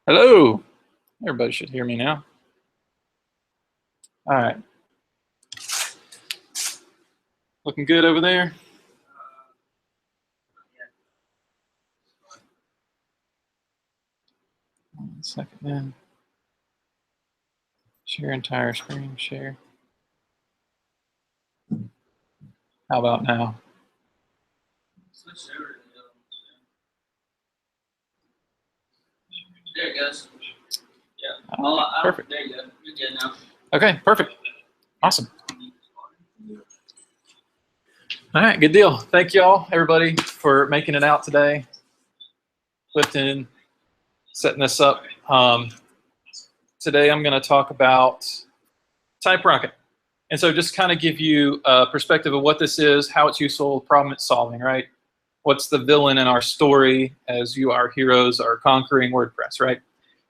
Hello. Everybody should hear me now. All right. Looking good over there? One second then. Share entire screen, share. How about now? There it goes. Yeah. Perfect. There you go. You're good now. Okay, perfect. Awesome. All right, good deal. Thank you all, everybody, for making it out today. Clifton, setting this up. Today I'm going to talk about TypeRocket. And so just kind of give you a perspective of what this is, how it's useful, problem it's solving, right? What's the villain in our story as you, our heroes, are conquering WordPress, right?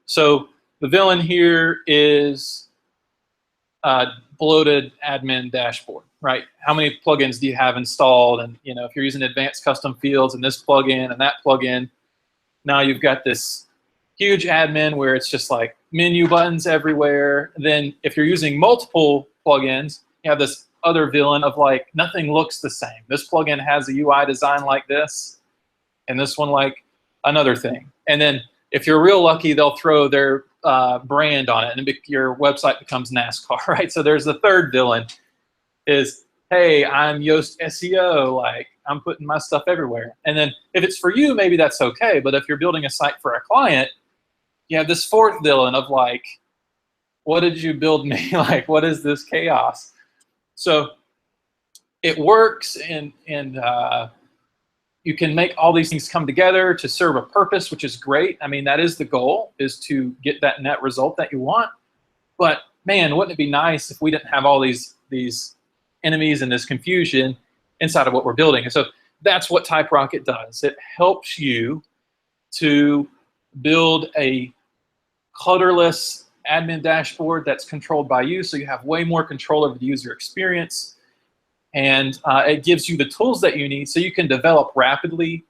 So the villain here is bloated admin dashboard, right? How many plugins do you have installed? And if you're using advanced custom fields and this plugin and that plugin, now you've got this huge admin where it's just like menu buttons everywhere. Then if you're using multiple plugins, you have this other villain of like nothing looks the same. This plugin has a UI design like this, and this one like another thing. And then if you're real lucky, they'll throw their brand on it, and your website becomes NASCAR, right? So there's the third villain is, hey, I'm Yoast SEO, like I'm putting my stuff everywhere. And then if it's for you, maybe that's okay. But if you're building a site for a client, you have this fourth villain of like, what did you build me? Like, what is this chaos? So it works, and you can make all these things come together to serve a purpose, which is great. I mean, that is the goal, is to get that net result that you want. But man, wouldn't it be nice if we didn't have all these enemies and this confusion inside of what we're building? And so that's what TypeRocket does. It helps you to build a clutterless admin dashboard that's controlled by you, so you have way more control over the user experience. And it gives you the tools that you need so you can develop rapidly.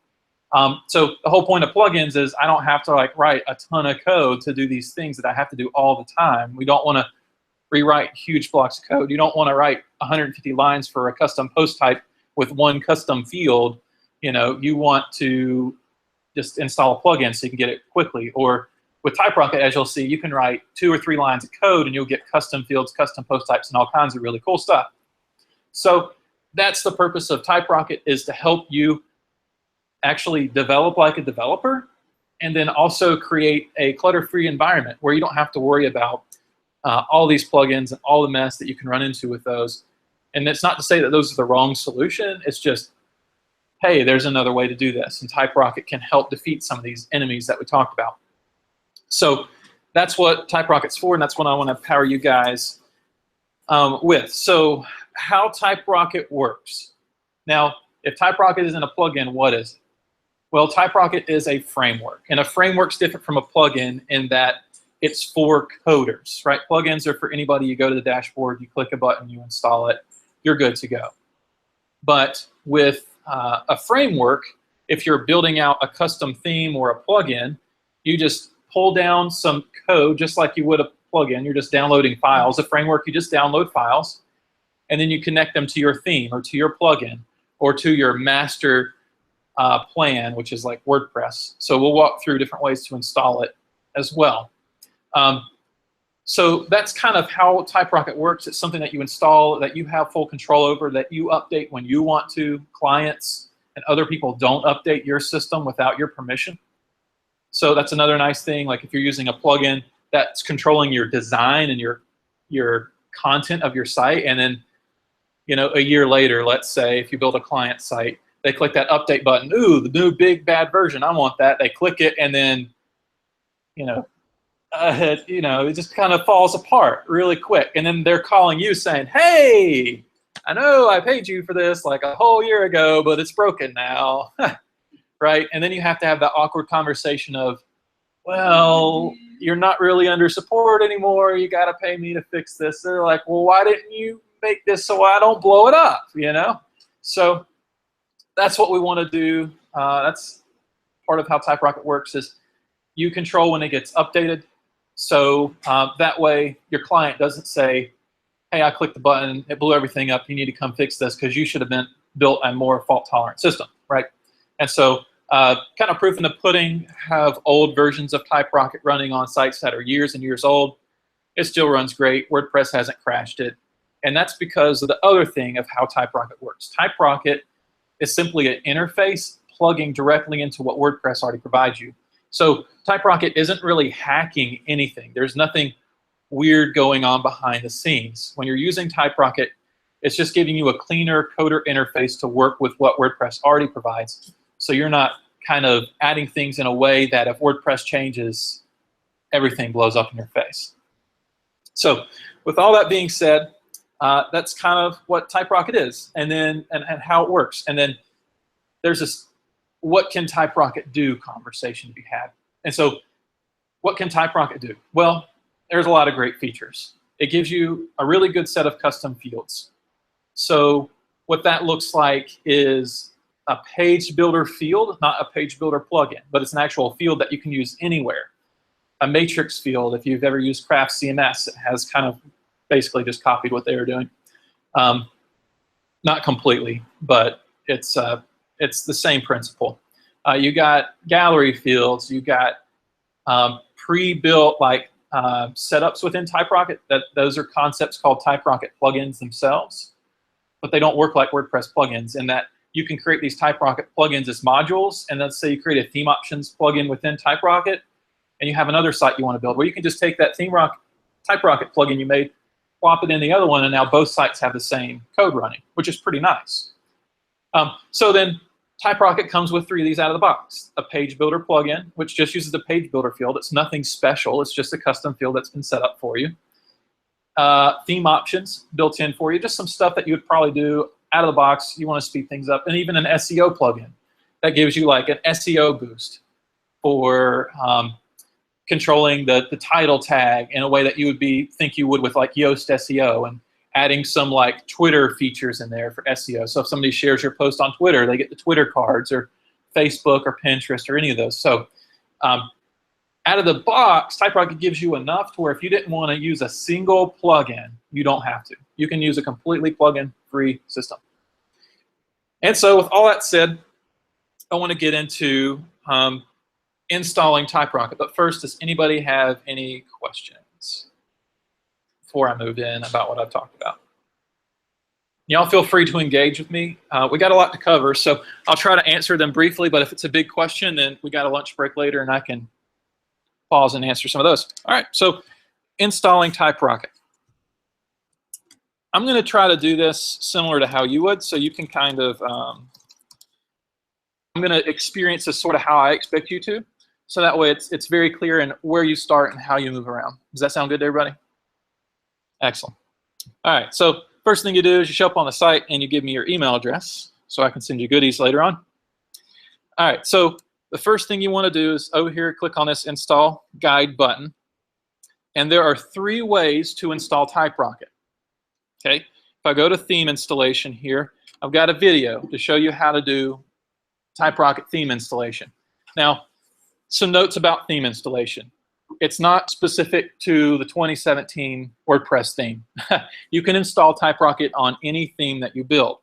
So the whole point of plugins is I don't have to like write a ton of code to do these things that I have to do all the time. We don't want to rewrite huge blocks of code. You don't want to write 150 lines for a custom post type with one custom field. You want to just install a plugin so you can get it quickly. Or with TypeRocket, as you'll see, you can write 2 or 3 lines of code and you'll get custom fields, custom post types, and all kinds of really cool stuff. So that's the purpose of TypeRocket, is to help you actually develop like a developer, and then also create a clutter-free environment where you don't have to worry about all these plugins and all the mess that you can run into with those. And it's not to say that those are the wrong solution. It's just, hey, there's another way to do this. And TypeRocket can help defeat some of these enemies that we talked about. So that's what TypeRocket's for, and that's what I want to power you guys with. So how TypeRocket works. Now, if TypeRocket isn't a plugin, what is it? Well, TypeRocket is a framework, and a framework's different from a plugin in that it's for coders, right? Plugins are for anybody. You go to the dashboard, you click a button, you install it, you're good to go. But with a framework, if you're building out a custom theme or a plugin, you just pull down some code just like you would a plugin. You're just downloading files. A framework, you just download files, and then you connect them to your theme or to your plugin or to your master plan, which is like WordPress. So we'll walk through different ways to install it as well. So that's kind of how TypeRocket works. It's something that you install, that you have full control over, that you update when you want to. Clients and other people don't update your system without your permission. So that's another nice thing. Like if you're using a plugin that's controlling your design and your content of your site, and then a year later, let's say if you build a client site, they click that update button. Ooh, the new big bad version, I want that. They click it, and then it just kind of falls apart really quick. And then they're calling you saying, hey, I know I paid you for this like a whole year ago, but it's broken now. Right? And then you have to have that awkward conversation of, well, you're not really under support anymore. You got to pay me to fix this. They're like, well, why didn't you make this so I don't blow it up? So that's what we want to do. That's part of how TypeRocket works, is You control when it gets updated. So that way your client doesn't say, hey, I clicked the button, it blew everything up, you need to come fix this because you should have built a more fault-tolerant system, right? And so kind of proof in the pudding, have old versions of TypeRocket running on sites that are years and years old. It still runs great. WordPress hasn't crashed it. And that's because of the other thing of how TypeRocket works. TypeRocket is simply an interface plugging directly into what WordPress already provides you. So TypeRocket isn't really hacking anything. There's nothing weird going on behind the scenes. When you're using TypeRocket, it's just giving you a cleaner coder interface to work with what WordPress already provides. So you're not kind of adding things in a way that if WordPress changes, everything blows up in your face. So with all that being said, that's kind of what TypeRocket is, and then and how it works. And then there's this what can TypeRocket do conversation to be had. And so what can TypeRocket do? Well, there's a lot of great features. It gives you a really good set of custom fields. So what that looks like is a page builder field, not a page builder plugin, but it's an actual field that you can use anywhere. A matrix field, if you've ever used Craft CMS, it has kind of basically just copied what they were doing. Not completely, but it's the same principle. You got gallery fields, you got pre-built like setups within TypeRocket. Those are concepts called TypeRocket plugins themselves, but they don't work like WordPress plugins in that you can create these TypeRocket plugins as modules, and let's say you create a theme options plugin within TypeRocket, and you have another site you want to build where you can just take that TypeRocket plugin you made, plop it in the other one, and now both sites have the same code running, which is pretty nice. So then TypeRocket comes with 3 of these out of the box. A page builder plugin, which just uses the page builder field. It's nothing special. It's just a custom field that's been set up for you. Theme options built in for you, just some stuff that you would probably do out of the box. You want to speed things up. And even an SEO plugin that gives you like an SEO boost for controlling the title tag in a way that you would think you would with like Yoast SEO, and adding some like Twitter features in there for SEO. So if somebody shares your post on Twitter, they get the Twitter cards, or Facebook or Pinterest or any of those. So out of the box, TypeRocket gives you enough to where if you didn't want to use a single plugin, you don't have to. You can use a completely plugin-free system. And so with all that said, I want to get into installing TypeRocket. But first, does anybody have any questions before I move in about what I've talked about? Y'all feel free to engage with me. We got a lot to cover, so I'll try to answer them briefly, but if it's a big question, then we got a lunch break later and I can pause and answer some of those. All right, so installing TypeRocket. I'm going to try to do this similar to how you would, so you can kind of, I'm going to experience this sort of how I expect you to, so that way it's very clear in where you start and how you move around. Does that sound good to everybody? Excellent. All right, so first thing you do is you show up on the site and you give me your email address so I can send you goodies later on. All right, so the first thing you want to do is over here, click on this Install Guide button. And there are 3 ways to install TypeRocket. Okay, if I go to theme installation here, I've got a video to show you how to do TypeRocket theme installation. Now, some notes about theme installation. It's not specific to the 2017 WordPress theme. You can install TypeRocket on any theme that you build.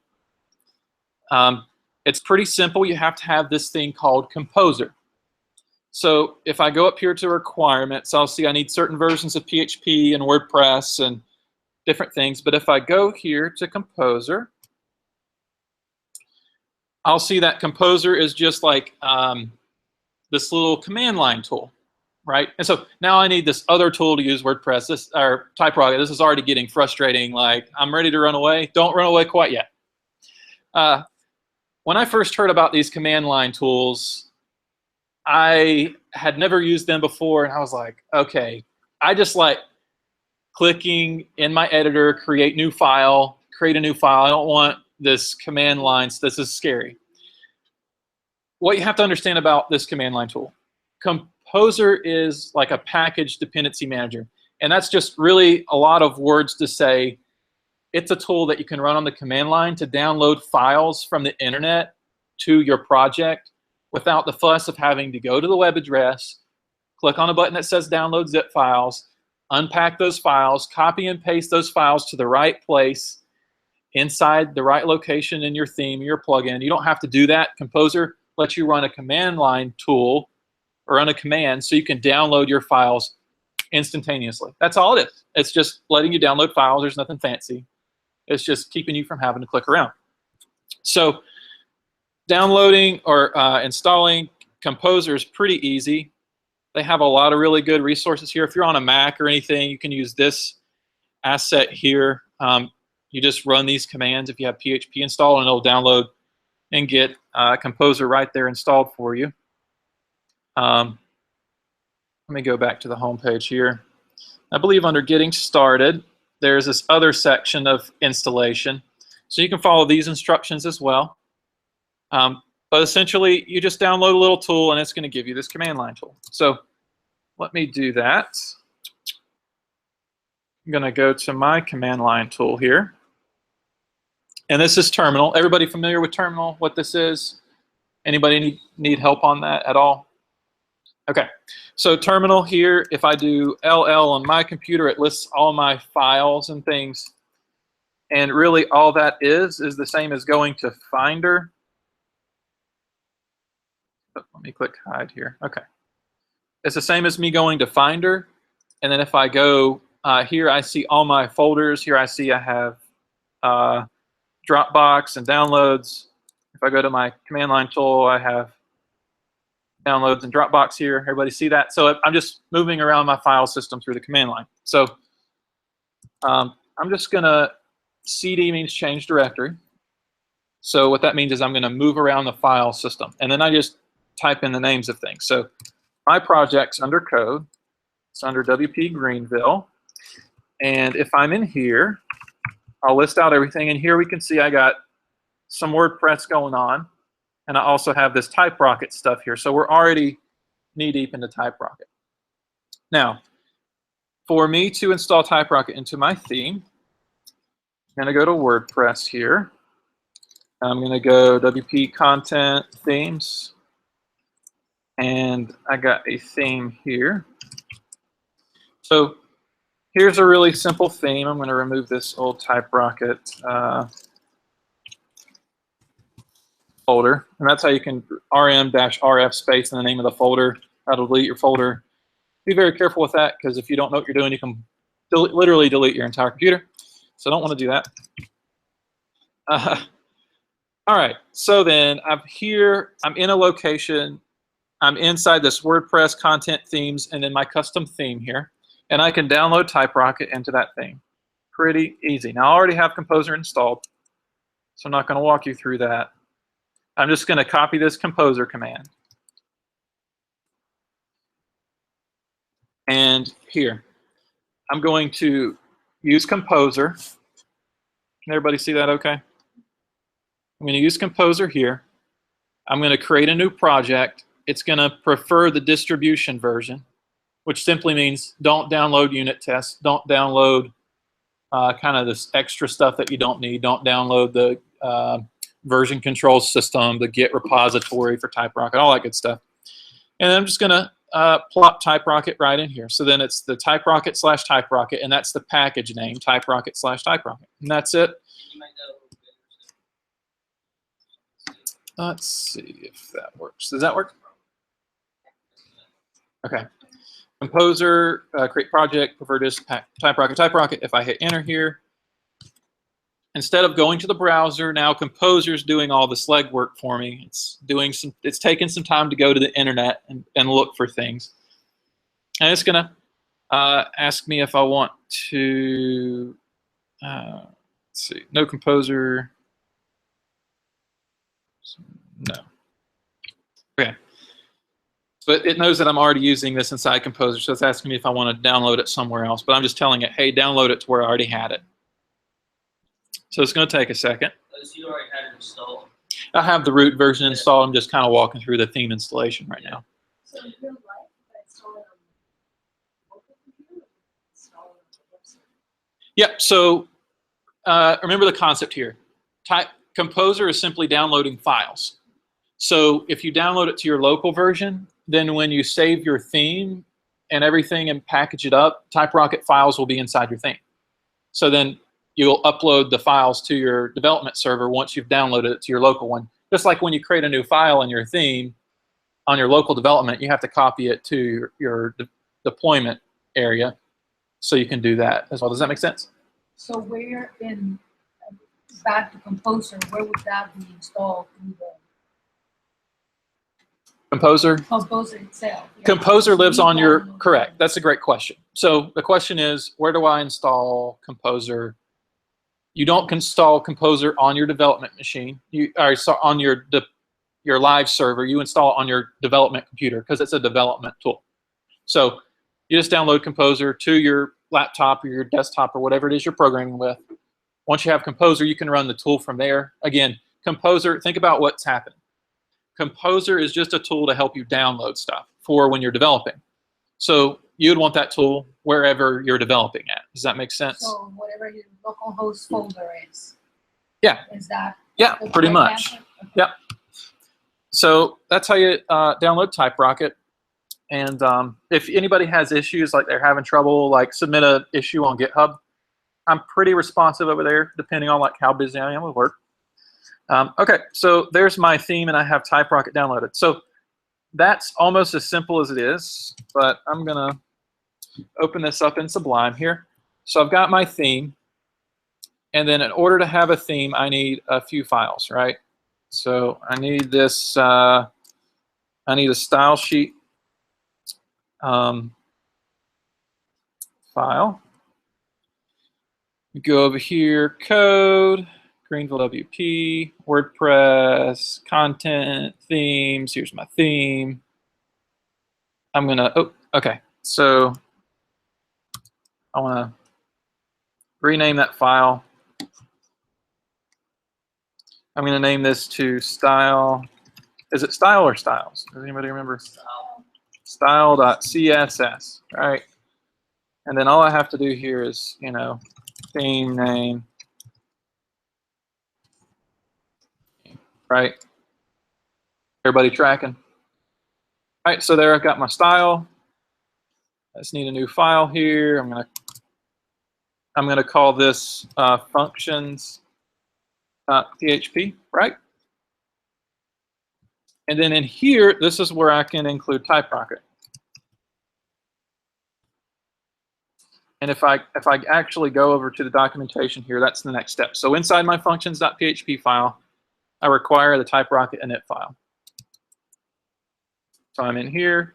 It's pretty simple. You have to have this thing called Composer. So if I go up here to requirements, I'll see I need certain versions of PHP and WordPress and different things. But if I go here to Composer, I'll see that Composer is just like this little command line tool, right? And so now I need this other tool to use WordPress, or TypeRocket. This is already getting frustrating. Like, I'm ready to run away. Don't run away quite yet. When I first heard about these command line tools, I had never used them before, and I was like, okay, I just like clicking in my editor, create new file, create a new file. I don't want this command line. This is scary. What you have to understand about this command line tool, Composer is like a package dependency manager, and that's just really a lot of words to say it's a tool that you can run on the command line to download files from the internet to your project without the fuss of having to go to the web address, click on a button that says download zip files, unpack those files, copy and paste those files to the right place inside the right location in your theme, your plugin. You don't have to do that. Composer lets you run a command line tool or run a command so you can download your files instantaneously. That's all it is. It's just letting you download files. There's nothing fancy. It's just keeping you from having to click around. So downloading or installing Composer is pretty easy. They have a lot of really good resources here. If you're on a Mac or anything, you can use this asset here. You just run these commands if you have PHP installed, and it'll download and get Composer right there installed for you. Let me go back to the home page here. I believe under Getting Started, there's this other section of installation. So you can follow these instructions as well. But essentially, you just download a little tool, and it's going to give you this command line tool. So let me do that. I'm going to go to my command line tool here. And this is Terminal. Everybody familiar with Terminal, what this is? Anybody need help on that at all? Okay, so Terminal here, if I do LL on my computer, it lists all my files and things. And really all that is the same as going to Finder. Oh, let me click hide here. Okay. It's the same as me going to Finder. And then if I go here, I see all my folders. Here I see I have Dropbox and downloads. If I go to my command line tool, I have downloads and Dropbox here. Everybody see that? So I'm just moving around my file system through the command line. So I'm just going to, CD means change directory. So what that means is I'm going to move around the file system. And then I just type in the names of things. So my project's under code. It's under WP Greenville. And if I'm in here, I'll list out everything. And here we can see I got some WordPress going on. And I also have this TypeRocket stuff here. So we're already knee-deep into TypeRocket. Now, for me to install TypeRocket into my theme, I'm going to go to WordPress here. I'm going to go WP Content Themes. And I got a theme here. So here's a really simple theme. I'm going to remove this old TypeRocket folder. And that's how you can rm-rf space in the name of the folder. That'll delete your folder. Be very careful with that, because if you don't know what you're doing, you can literally delete your entire computer. So I don't want to do that. All right, so then I'm here. I'm in a location. I'm inside this WordPress content themes and then my custom theme here. And I can download TypeRocket into that theme. Pretty easy. Now I already have Composer installed, so I'm not going to walk you through that. I'm just going to copy this Composer command. And here, I'm going to use Composer. Can everybody see that okay? I'm going to use Composer here. I'm going to create a new project. It's going to prefer the distribution version, which simply means don't download unit tests. Don't download kind of this extra stuff that you don't need. Don't download the version control system, the Git repository for TypeRocket, all that good stuff. And I'm just going to plop TypeRocket right in here. So then it's the TypeRocket/TypeRocket, and that's the package name, TypeRocket/TypeRocket. And that's it. Let's see if that works. Does that work? Okay. Composer, create project, prefer disk, TypeRocket. If I hit enter here, instead of going to the browser, now Composer's doing all this legwork for me. It's taking some time to go to the internet and look for things. And it's gonna ask me if I want to let's see, no Composer. No. Okay. But it knows that I'm already using this inside Composer, so it's asking me if I want to download it somewhere else. But I'm just telling it, hey, download it to where I already had it. So it's going to take a second. So you already had it installed? I have the root version installed. I'm just kind of walking through the theme installation right now. So in real life, if I install it on the local computer, or install it on the website? Yep. So remember the concept here. Composer is simply downloading files. So if you download it to your local version, then when you save your theme, and everything and package it up, TypeRocket files will be inside your theme. So then you'll upload the files to your development server once you've downloaded it to your local one. Just like when you create a new file in your theme on your local development, you have to copy it to your deployment area, so you can do that as well. Does that make sense? So where in, back to Composer, where would that be installed through the Composer? Composer itself? Yeah. Composer lives on your, Download correct. That's a great question. So the question is, where do I install Composer? You don't install Composer on your development machine. On your live server. You install it on your development computer because it's a development tool. So you just download Composer to your laptop or your desktop or whatever it is you're programming with. Once you have Composer, you can run the tool from there. Again, Composer, think about what's happening. Composer is just a tool to help you download stuff for when you're developing. So you'd want that tool wherever you're developing at. Does that make sense? So whatever your localhost folder is. Yeah. Is that? Yeah, the pretty correct much. answer? Okay. Yep. So that's how you download TypeRocket. And if anybody has issues, like they're having trouble, like submit an issue on GitHub. I'm pretty responsive over there, depending on like how busy I am with work. Okay, so there's my theme, and I have TypeRocket downloaded. So that's almost as simple as it is, but I'm gonna open this up in Sublime here. So I've got my theme, and then in order to have a theme, I need a few files, right? So I need this, I need a style sheet file. You go over here, code, Greenville WP, WordPress, content, themes. Here's my theme. I'm gonna, oh, okay. So I wanna rename that file. I'm gonna name this to style. Is it style or styles? Does anybody remember? Style.css, right? And then all I have to do here is, you know, theme name, right? Everybody tracking? All right, so there I've got my style. I just need a new file here. I'm gonna call this functions.php, right? And then in here, this is where I can include TypeRocket. And if I actually go over to the documentation here, that's the next step. So inside my functions.php file, I require the TypeRocket init file. So I'm in here,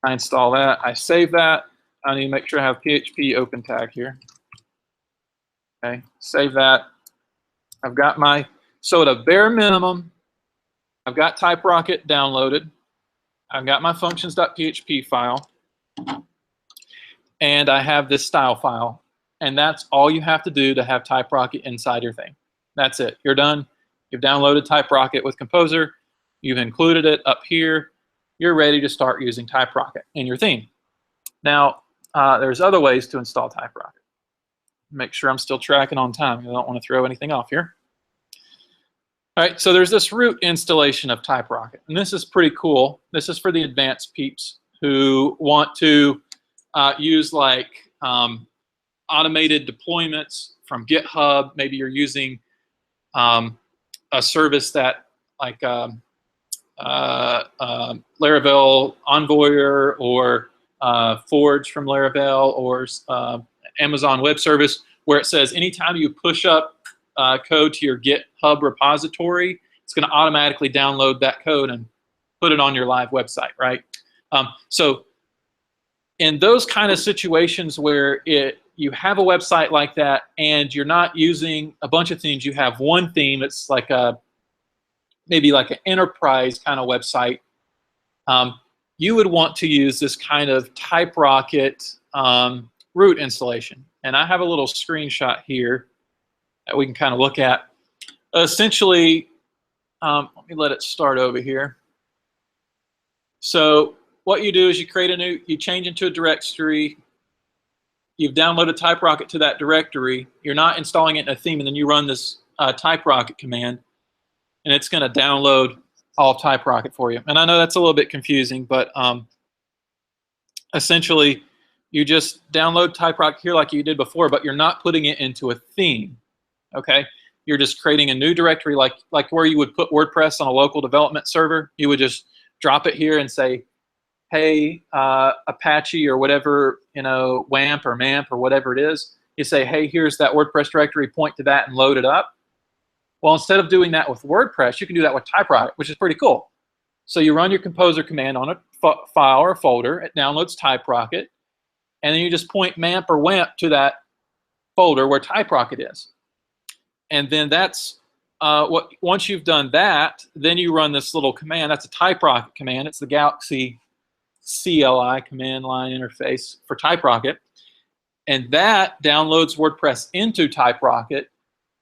I install that, I save that. I need to make sure I have PHP open tag here. Okay, save that. I've got my, so at a bare minimum, I've got TypeRocket downloaded. I've got my functions.php file. And I have this style file. And that's all you have to do to have TypeRocket inside your thing. That's it. You're done. You've downloaded TypeRocket with Composer. You've included it up here. You're ready to start using TypeRocket in your theme. Now, there's other ways to install TypeRocket. Make sure I'm still tracking on time. I don't want to throw anything off here. All right, so there's this root installation of TypeRocket. And this is pretty cool. This is for the advanced peeps who want to use like automated deployments from GitHub. Maybe you're using a service that like Laravel Envoyer or Forge from Laravel or Amazon Web Service, where it says anytime you push up code to your GitHub repository, it's going to automatically download that code and put it on your live website, right? So in those kind of situations where you have a website like that and you're not using a bunch of themes, you have one theme that's like maybe like an enterprise kind of website, you would want to use this kind of TypeRocket root installation. And I have a little screenshot here that we can kind of look at. Essentially, let me let it start over here. So what you do is you change into a directory. You've downloaded TypeRocket to that directory. You're not installing it in a theme, and then you run this TypeRocket command, and it's going to download all of TypeRocket for you. And I know that's a little bit confusing, but essentially, you just download TypeRocket here like you did before, but you're not putting it into a theme, okay? You're just creating a new directory like where you would put WordPress on a local development server. You would just drop it here and say, hey, Apache or whatever, WAMP or MAMP or whatever it is. You say, hey, here's that WordPress directory, point to that and load it up. Well, instead of doing that with WordPress, you can do that with TypeRocket, which is pretty cool. So you run your composer command on a file or a folder. It downloads TypeRocket. And then you just point MAMP or WAMP to that folder where TypeRocket is. And then that's once you've done that, then you run this little command. That's a TypeRocket command. It's the Galaxy CLI, command line interface for TypeRocket. And that downloads WordPress into TypeRocket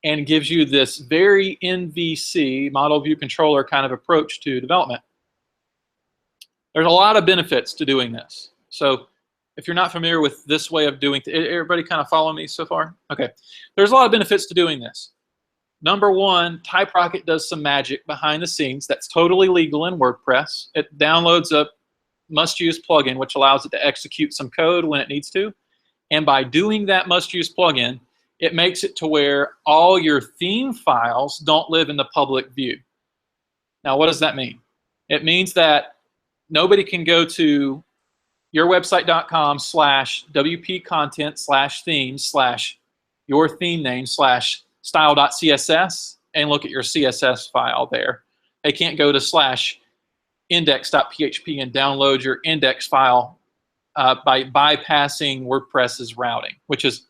and gives you this very MVC, model view controller kind of approach to development. There's a lot of benefits to doing this. So if you're not familiar with this way of doing, everybody kind of follow me so far? Okay. There's a lot of benefits to doing this. Number one, TypeRocket does some magic behind the scenes that's totally legal in WordPress. It downloads a must-use plugin, which allows it to execute some code when it needs to. And by doing that must-use plugin, it makes it to where all your theme files don't live in the public view. Now, what does that mean? It means that nobody can go to yourwebsite.com/wp-content/themes/your theme name/style.css and look at your CSS file there. They can't go to /index.php and download your index file by bypassing WordPress's routing, which is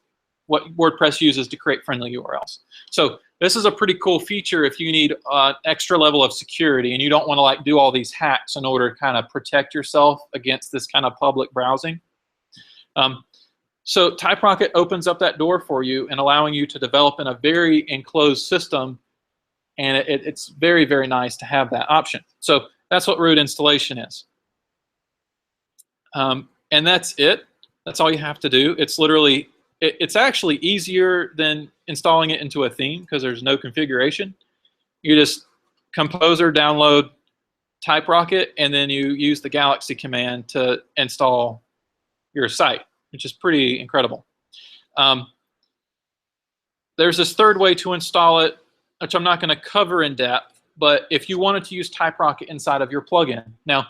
what WordPress uses to create friendly URLs. So this is a pretty cool feature if you need an extra level of security and you don't want to do all these hacks in order to kind of protect yourself against this kind of public browsing. So TypeRocket opens up that door for you and allowing you to develop in a very enclosed system, and it's very, very nice to have that option. So that's what root installation is. And that's it. That's all you have to do. It's literally, it's actually easier than installing it into a theme because there's no configuration. You just composer, download TypeRocket, and then you use the Galaxy command to install your site, which is pretty incredible. There's this third way to install it, which I'm not going to cover in depth, but if you wanted to use TypeRocket inside of your plugin. Now,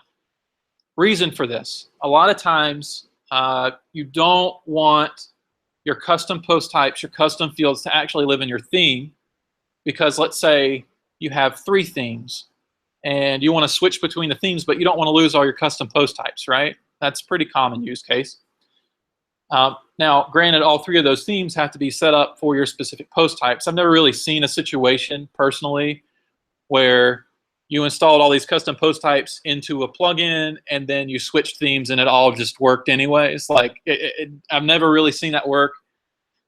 reason for this, a lot of times you don't want your custom post types, your custom fields to actually live in your theme, because let's say you have 3 themes and you want to switch between the themes, but you don't want to lose all your custom post types, right? That's a pretty common use case. Now, granted, all 3 of those themes have to be set up for your specific post types. I've never really seen a situation personally where you installed all these custom post types into a plugin and then you switched themes and it all just worked anyways. I've never really seen that work.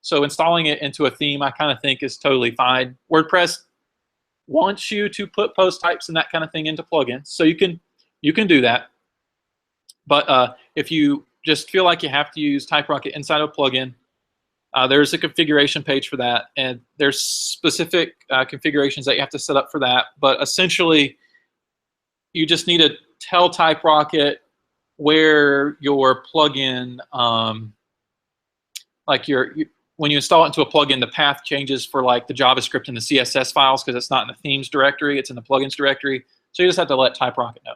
So installing it into a theme, I kind of think is totally fine. WordPress wants you to put post types and that kind of thing into plugins, so you can do that. But if you just feel like you have to use TypeRocket inside of a plugin, there's a configuration page for that, and there's specific configurations that you have to set up for that. But essentially, you just need to tell TypeRocket where your plugin, when you install it into a plugin, the path changes for the JavaScript and the CSS files because it's not in the themes directory, it's in the plugins directory. So you just have to let TypeRocket know.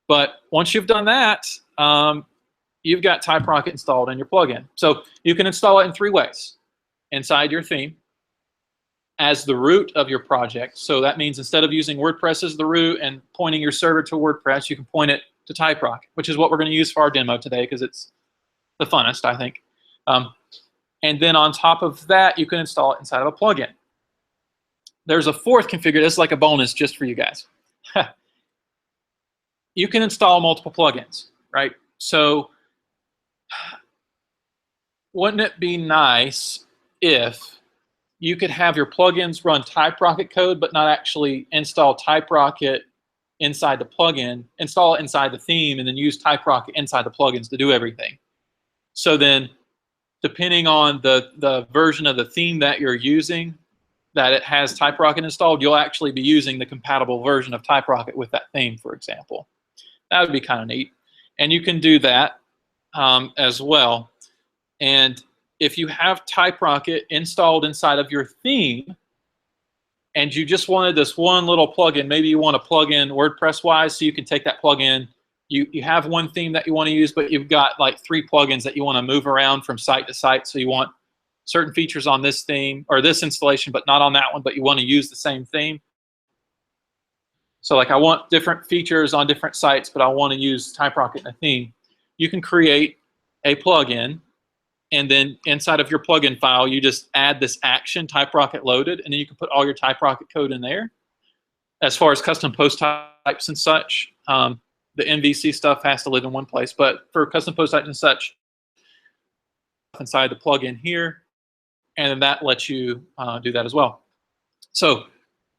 But once you've done that, you've got TypeRocket installed in your plugin. So you can install it in 3 ways. Inside your theme, as the root of your project. So that means instead of using WordPress as the root and pointing your server to WordPress, you can point it to TypeRocket, which is what we're going to use for our demo today because it's the funnest, I think. And then on top of that, you can install it inside of a plugin. There's a 4th configuration. This is like a bonus just for you guys. You can install multiple plugins, right? So wouldn't it be nice if you could have your plugins run TypeRocket code but not actually install TypeRocket inside the plugin, install it inside the theme, and then use TypeRocket inside the plugins to do everything? So then, depending on the version of the theme that you're using, that it has TypeRocket installed, you'll actually be using the compatible version of TypeRocket with that theme, for example. That would be kind of neat. And you can do that as well. And if you have TypeRocket installed inside of your theme, and you just wanted this one little plugin, maybe you want to plug in WordPress-wise, so you can take that plugin. You have one theme that you want to use, but you've got like 3 plugins that you want to move around from site to site. So you want certain features on this theme or this installation, but not on that one, but you want to use the same theme. So like I want different features on different sites, but I want to use TypeRocket in a theme. You can create a plugin, and then inside of your plugin file, you just add this action, TypeRocket loaded, and then you can put all your TypeRocket code in there. As far as custom post types and such, the MVC stuff has to live in one place, but for custom post types and such, inside the plugin here, and then that lets you do that as well. So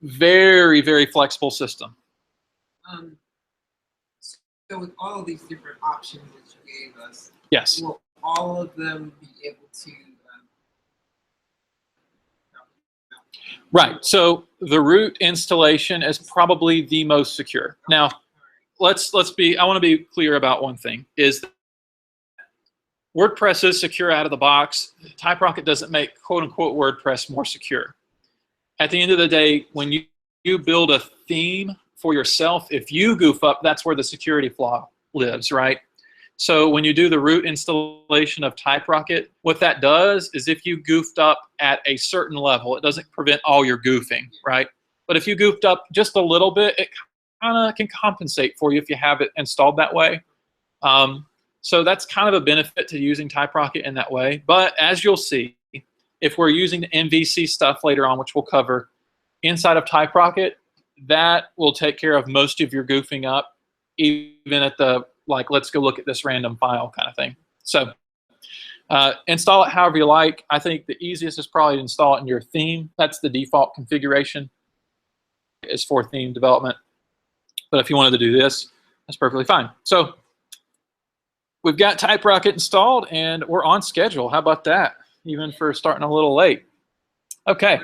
very, very flexible system. So with all of these different options that you gave us, Yes. will all of them be able to Right. So the root installation is probably the most secure. Now, I want to be clear about one thing, is WordPress is secure out of the box. TypeRocket doesn't make quote unquote WordPress more secure. At the end of the day, when you build a theme for yourself, if you goof up, that's where the security flaw lives, right? So when you do the root installation of TypeRocket, what that does is if you goofed up at a certain level, it doesn't prevent all your goofing, right? But if you goofed up just a little bit, it kind of can compensate for you if you have it installed that way. So that's kind of a benefit to using TypeRocket in that way. But as you'll see, if we're using the MVC stuff later on, which we'll cover, inside of TypeRocket, that will take care of most of your goofing up, even at the, like, let's go look at this random file kind of thing. So install it however you like. I think the easiest is probably to install it in your theme. That's the default configuration, is for theme development. But if you wanted to do this, that's perfectly fine. So we've got TypeRocket installed, and we're on schedule. How about that? Even for starting a little late. Okay.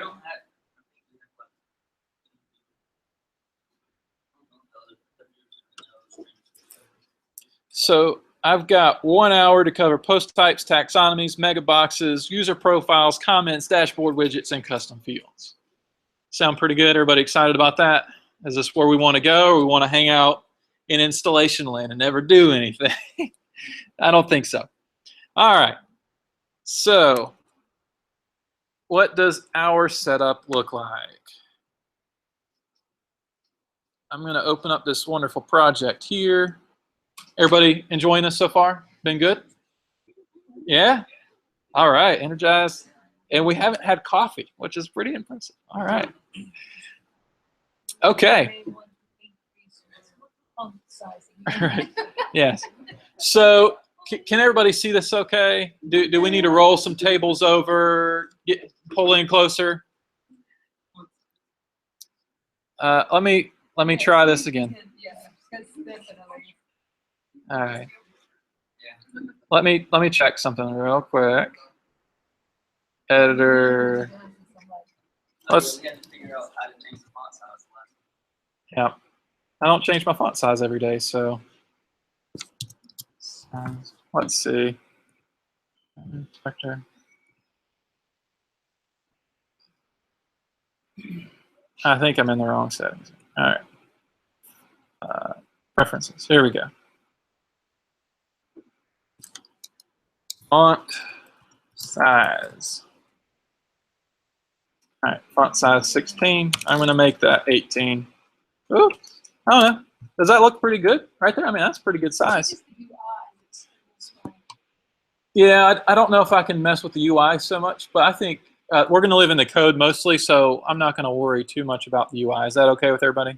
So I've got 1 hour to cover post types, taxonomies, mega boxes, user profiles, comments, dashboard widgets, and custom fields. Sound pretty good? Everybody excited about that? Is this where we want to go, or we want to hang out in installation land and never do anything? I don't think so. All right. So what does our setup look like? I'm going to open up this wonderful project here. Everybody enjoying this so far? Been good? Yeah? All right, energized. And we haven't had coffee, which is pretty impressive. All right. Okay. All right. Yes. So can everybody see this okay? Do we need to roll some tables over, pull in closer? Let me try this again. All right. Let me check something real quick. Editor. Let's. Yeah. I don't change my font size every day, so let's see. Inspector. I think I'm in the wrong settings. All right. Preferences. Here we go. Font size. All right, font size 16. I'm going to make that 18. Ooh, I don't know. Does that look pretty good right there? I mean, that's a pretty good size. Yeah, I don't know if I can mess with the UI so much, but I think we're going to live in the code mostly, so I'm not going to worry too much about the UI. Is that okay with everybody?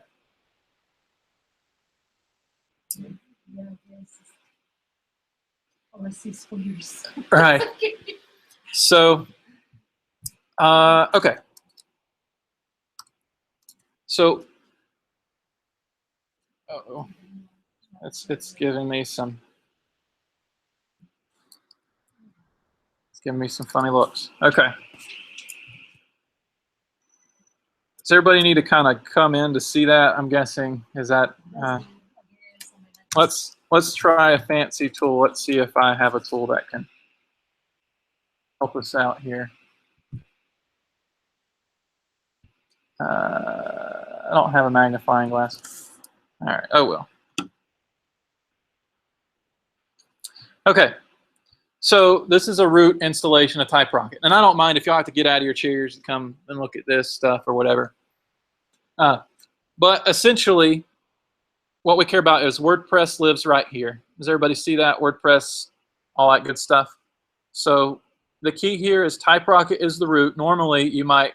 Right. So, okay. So, uh-oh, it's giving me some. It's giving me some funny looks. Okay. Does everybody need to kind of come in to see that? I'm guessing. Is that? Let's let's try a fancy tool. Let's see if I have a tool that can help us out here. I don't have a magnifying glass. All right, oh well. Okay, so this is a root installation of TypeRocket. And I don't mind if y'all have to get out of your chairs and come and look at this stuff or whatever. But essentially, what we care about is WordPress lives right here. Does everybody see that? WordPress, all that good stuff. So the key here is TypeRocket is the root. Normally, you might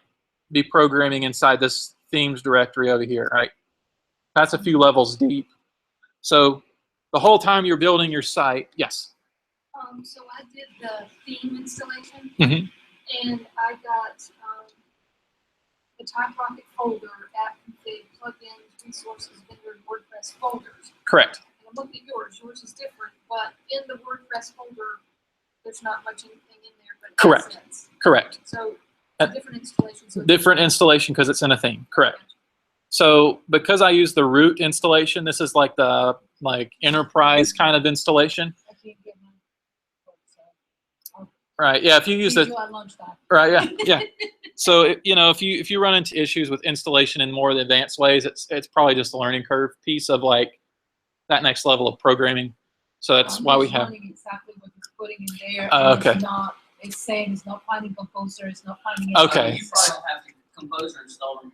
be programming inside this themes directory over here, right? That's a few levels deep. So the whole time you're building your site, yes? So I did the theme installation, Mm-hmm. and I got the TypeRocket folder, app config, plugins, resources, vendor, WordPress folders. Correct. And I looked at yours. Yours is different, but in the WordPress folder, there's not much anything in there but Correct. assets. Correct. So it's a different installation. So Different installation because it's in a theme. Correct. So because I use the root installation, this is like the enterprise kind of installation. I can't get my so Right. Yeah. If you use see the you at lunchtime. right. Yeah. Yeah. So you know, if you run into issues with installation in more of the advanced ways, it's probably just a learning curve piece of like that next level of programming. So that's why we have. Learning exactly what you're putting in there. Okay. It's saying it's not finding Composer. It's not finding. Okay. You probably don't have the Composer installed on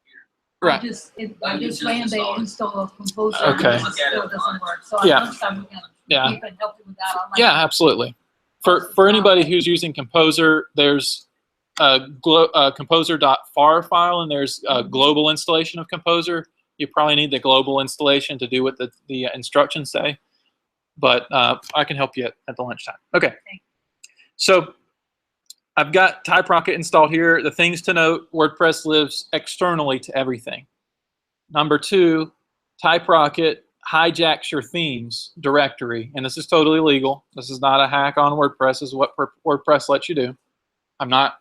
your computer. Right. I just ran the install of Composer. Okay. And it still doesn't work. So Yeah. at lunchtime we can Yeah. keep and help you with that. Yeah. Absolutely. For anybody who's using Composer, there's a composer.far file, and there's a global installation of Composer. You probably need the global installation to do what the instructions say, but I can help you at the lunchtime. Okay. So I've got TypeRocket installed here. The things to note: WordPress lives externally to everything. Number two, TypeRocket hijacks your themes directory, and this is totally legal. This is not a hack on WordPress. This is what WordPress lets you do. I'm not,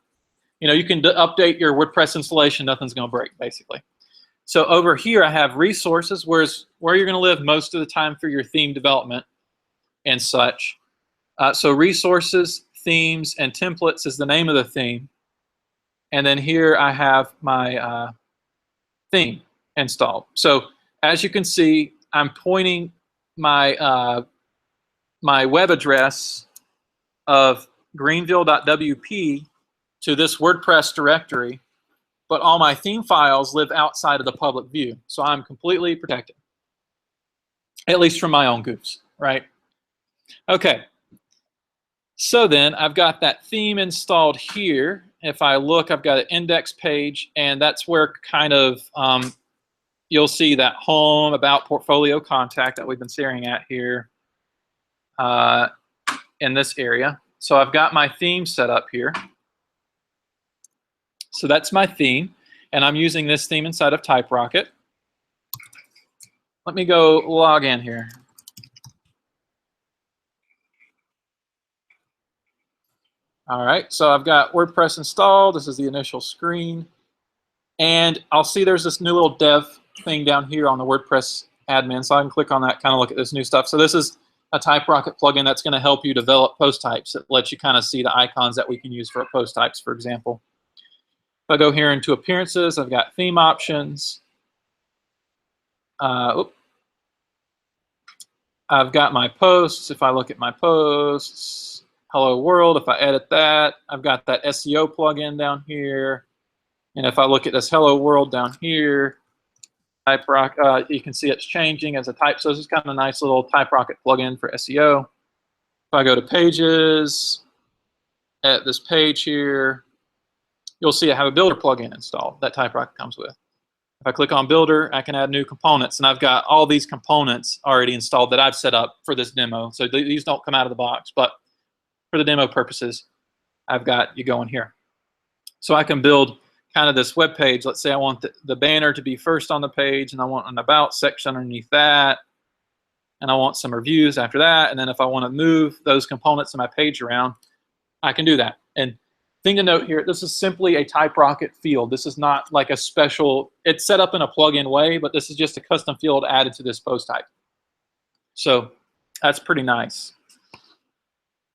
you know, you can update your WordPress installation. Nothing's going to break, basically. So over here, I have resources, where you're going to live most of the time for your theme development and such. So resources, themes, and templates is the name of the theme. And then here I have my theme installed. So as you can see, I'm pointing my my web address of greenville.wp to this WordPress directory, but all my theme files live outside of the public view. So I'm completely protected, at least from my own goofs, right? Okay. So then I've got that theme installed here. If I look, I've got an index page, and that's where kind of you'll see that home, about, portfolio, contact that we've been staring at here in this area. So I've got my theme set up here. So that's my theme, and I'm using this theme inside of TypeRocket. Let me go log in here. All right, so I've got WordPress installed. This is the initial screen. And I'll see there's this new little dev thing down here on the WordPress admin. So I can click on that, kind of look at this new stuff. So this is a TypeRocket plugin that's going to help you develop post types. It lets you kind of see the icons that we can use for post types, for example. If I go here into appearances, I've got theme options. I've got my posts. If I look at my posts, hello world, if I edit that, I've got that SEO plugin down here. And if I look at this hello world down here, TypeRocket, you can see it's changing as a type. So this is kind of a nice little TypeRocket plugin for SEO. If I go to pages, at this page here, you'll see I have a builder plugin installed that TypeRocket comes with. If I click on builder, I can add new components, and I've got all these components already installed that I've set up for this demo. So these don't come out of the box, but for the demo purposes, I've got you going here. So I can build kind of this web page. Let's say I want the banner to be first on the page, and I want an about section underneath that, and I want some reviews after that. And then if I want to move those components in my page around, I can do that. And thing to note here, this is simply a TypeRocket field. This is not like a special, it's set up in a plugin way, but this is just a custom field added to this post type. So That's pretty nice.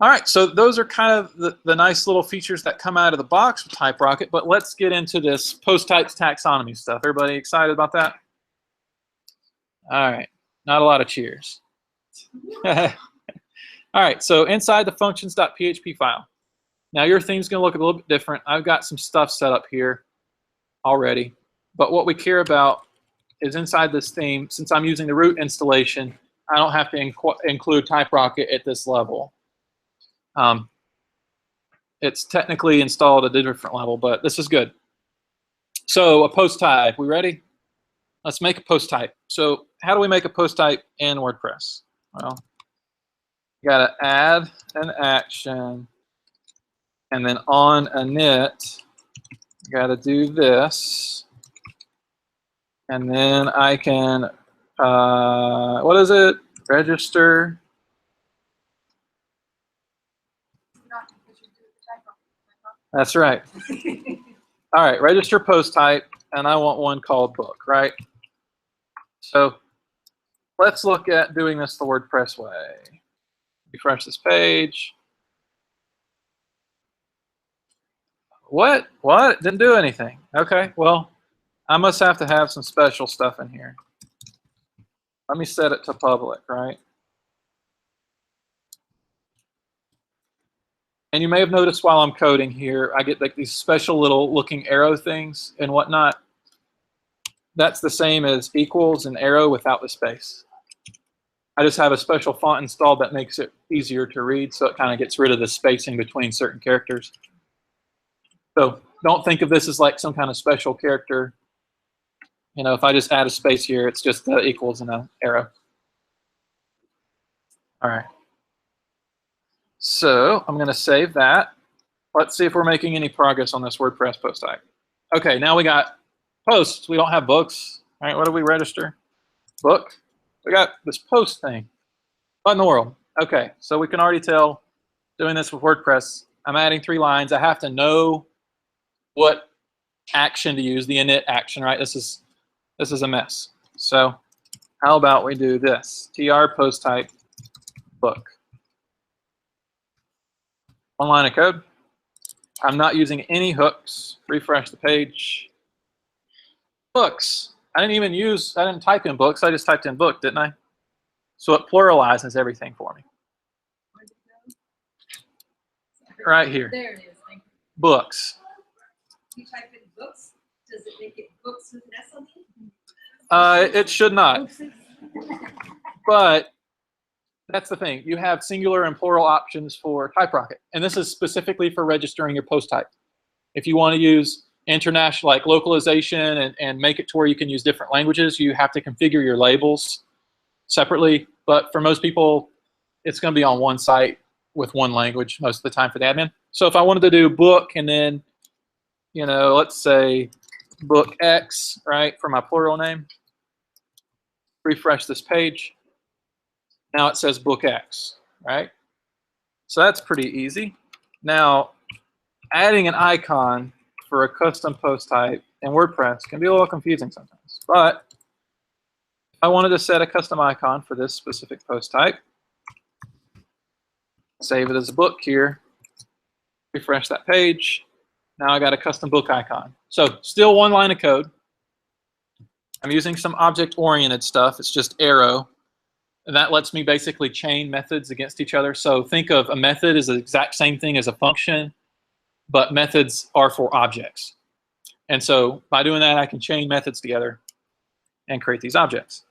All right, so those are kind of the nice little features that come out of the box with TypeRocket, but let's get into this post types taxonomy stuff. Everybody excited about that? All right, not a lot of cheers. All right, so inside the functions.php file. Now your theme's gonna look a little bit different. I've got some stuff set up here already, but what we care about is inside this theme, since I'm using the root installation, I don't have to include TypeRocket at this level. It's technically installed at a different level, but this is good. So a post type, we ready? Let's make a post type. So how do we make a post type in WordPress? Well, you gotta add an action, and then on init, you gotta do this, and then I can, what is it? Register. That's right. All right, register post type, and I want one called book, right? So let's look at doing this the WordPress way. Refresh this page. What? What? Didn't do anything. Okay, well, I must have to have some special stuff in here. Let me set it to public, right? And you may have noticed while I'm coding here, I get like these special little looking arrow things and whatnot. That's the same as equals and arrow without the space. I just have a special font installed that makes it easier to read, so it kind of gets rid of the spacing between certain characters. So don't think of this as like some kind of special character. You know, if I just add a space here, it's just the equals and an arrow. All right. So I'm going to save that. Let's see if we're making any progress on this WordPress post type. Okay, now we got posts. We don't have books. All right, what do we register? Book. We got this post thing. What in the world? Okay, so we can already tell doing this with WordPress, I'm adding 3 lines. I have to know what action to use, the init action, right? This is a mess. So how about we do this? tr post type book. One line of code. I'm not using any hooks. Refresh the page. Books. I didn't type in books. I just typed in book, didn't I? So it pluralizes everything for me. Right here. There it is. Thank you. Books. You type in books. Does it make it books with an S on it? It should not. But that's the thing. You have singular and plural options for TypeRocket. And this is specifically for registering your post type. If you want to use international, like localization, and make it to where you can use different languages, you have to configure your labels separately. But for most people, it's going to be on one site with one language most of the time for the admin. So if I wanted to do book and then, you know, let's say book X, right, for my plural name, refresh this page. Now it says book X, right? So that's pretty easy. Now, adding an icon for a custom post type in WordPress can be a little confusing sometimes. But if I wanted to set a custom icon for this specific post type, save it as a book here, refresh that page. Now I got a custom book icon. So still one line of code. I'm using some object-oriented stuff. It's just arrow. And that lets me basically chain methods against each other. So think of a method as the exact same thing as a function, but methods are for objects. And so by doing that, I can chain methods together and create these objects.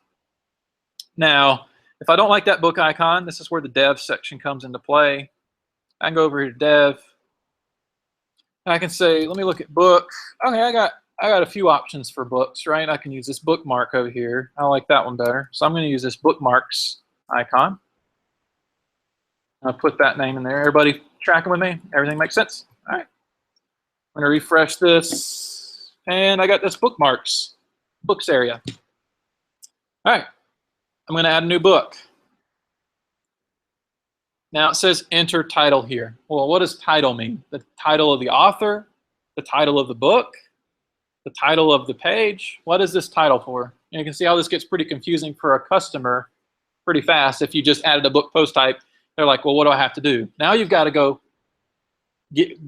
Now, if I don't like that book icon, this is where the dev section comes into play. I can go over here to dev. And I can say, let me look at book. Okay, I got a few options for books, right? I can use this bookmark over here. I like that one better. So I'm going to use this bookmarks icon. I'll put that name in there. Everybody tracking with me? Everything makes sense? All right. I'm going to refresh this. And I got this bookmarks, books area. All right. I'm going to add a new book. Now it says enter title here. Well, what does title mean? The title of the author? The title of the book? The title of the page? What is this title for? And you can see how this gets pretty confusing for a customer pretty fast. If you just added a book post type, they're like, well, what do I have to do? Now you've got to go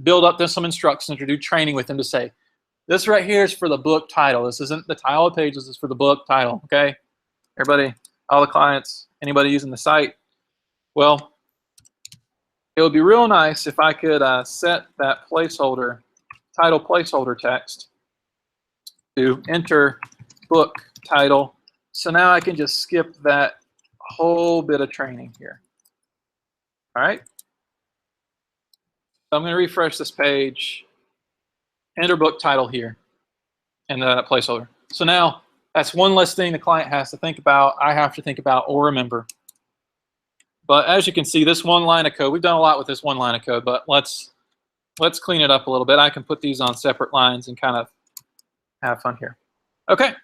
build up some instructions or do training with them to say, this right here is for the book title. This isn't the title of the page. This is for the book title, okay? Everybody, all the clients, anybody using the site? Well, it would be real nice if I could set that placeholder, title placeholder text to enter book title. So now I can just skip that whole bit of training here. All right. So I'm going to refresh this page, enter book title here, and that placeholder. So now that's one less thing the client has to think about, I have to think about or remember. But as you can see, this one line of code, we've done a lot with this one line of code, but let's clean it up a little bit. I can put these on separate lines and kind of have fun here. Okay.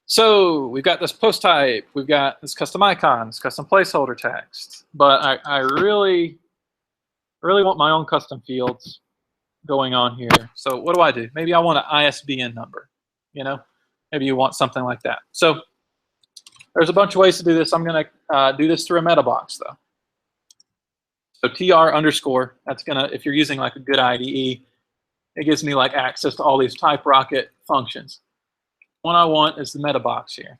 So we've got this post type, we've got this custom icon, this custom placeholder text, but I really want my own custom fields going on here. So what do? Maybe I want an ISBN number, you know? Maybe you want something like that. So there's a bunch of ways to do this. I'm going to do this through a meta box, though. So tr_, that's going to, if you're using like a good IDE, it gives me like access to all these TypeRocket functions. One I want is the meta box here.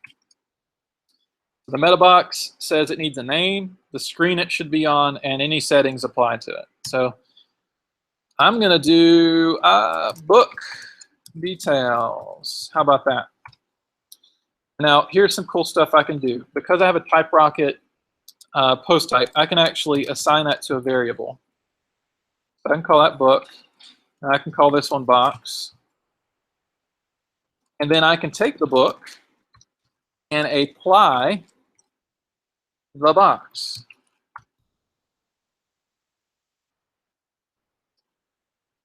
The meta box says it needs a name, the screen it should be on, and any settings applied to it. So I'm going to do book details. How about that? Now, here's some cool stuff I can do. Because I have a TypeRocket post type, I can actually assign that to a variable. So I can call that book, and I can call this one box. And then I can take the book and apply the box.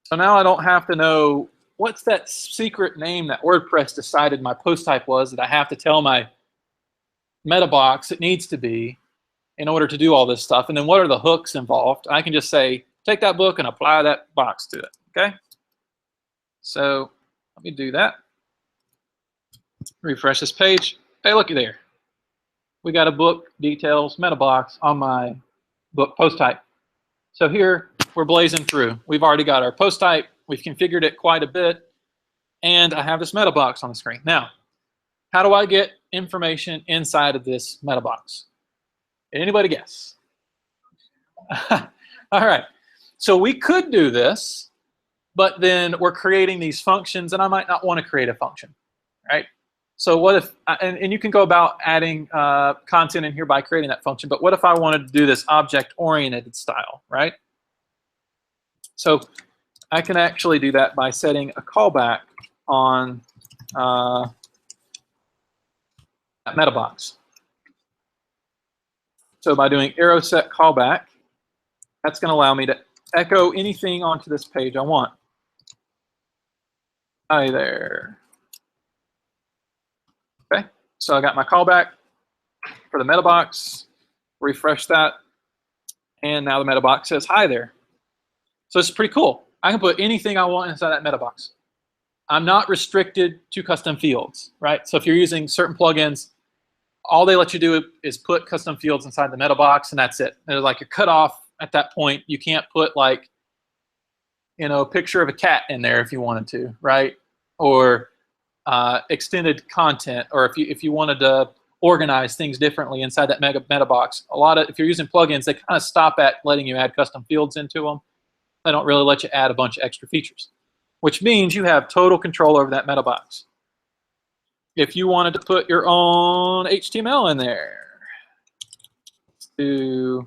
So now I don't have to know what's that secret name that WordPress decided my post type was that I have to tell my meta box it needs to be in order to do all this stuff. And then what are the hooks involved? I can just say, take that book and apply that box to it, okay? So let me do that. Refresh this page. Hey, looky there. We got a book details meta box on my book post type. So here we're blazing through. We've already got our post type. We've configured it quite a bit. And I have this meta box on the screen. Now, how do I get information inside of this meta box? Anybody guess? All right. So we could do this, but then we're creating these functions, and I might not want to create a function, right? So what if, and you can go about adding content in here by creating that function, but what if I wanted to do this object-oriented style, right? So I can actually do that by setting a callback on that meta box. So by doing arrow set callback, that's going to allow me to echo anything onto this page I want. Hi there. Okay, so I got my callback for the meta box, refresh that, and now the meta box says hi there. So it's pretty cool. I can put anything I want inside that meta box. I'm not restricted to custom fields, right? So if you're using certain plugins, all they let you do is put custom fields inside the meta box, and that's it. They're like, you're cut off at that point. You can't put like, you know, a picture of a cat in there if you wanted to, right? Or extended content, or if you wanted to organize things differently inside that meta box. If you're using plugins, they kind of stop at letting you add custom fields into them. They don't really let you add a bunch of extra features, which means you have total control over that meta box. If you wanted to put your own HTML in there, let's do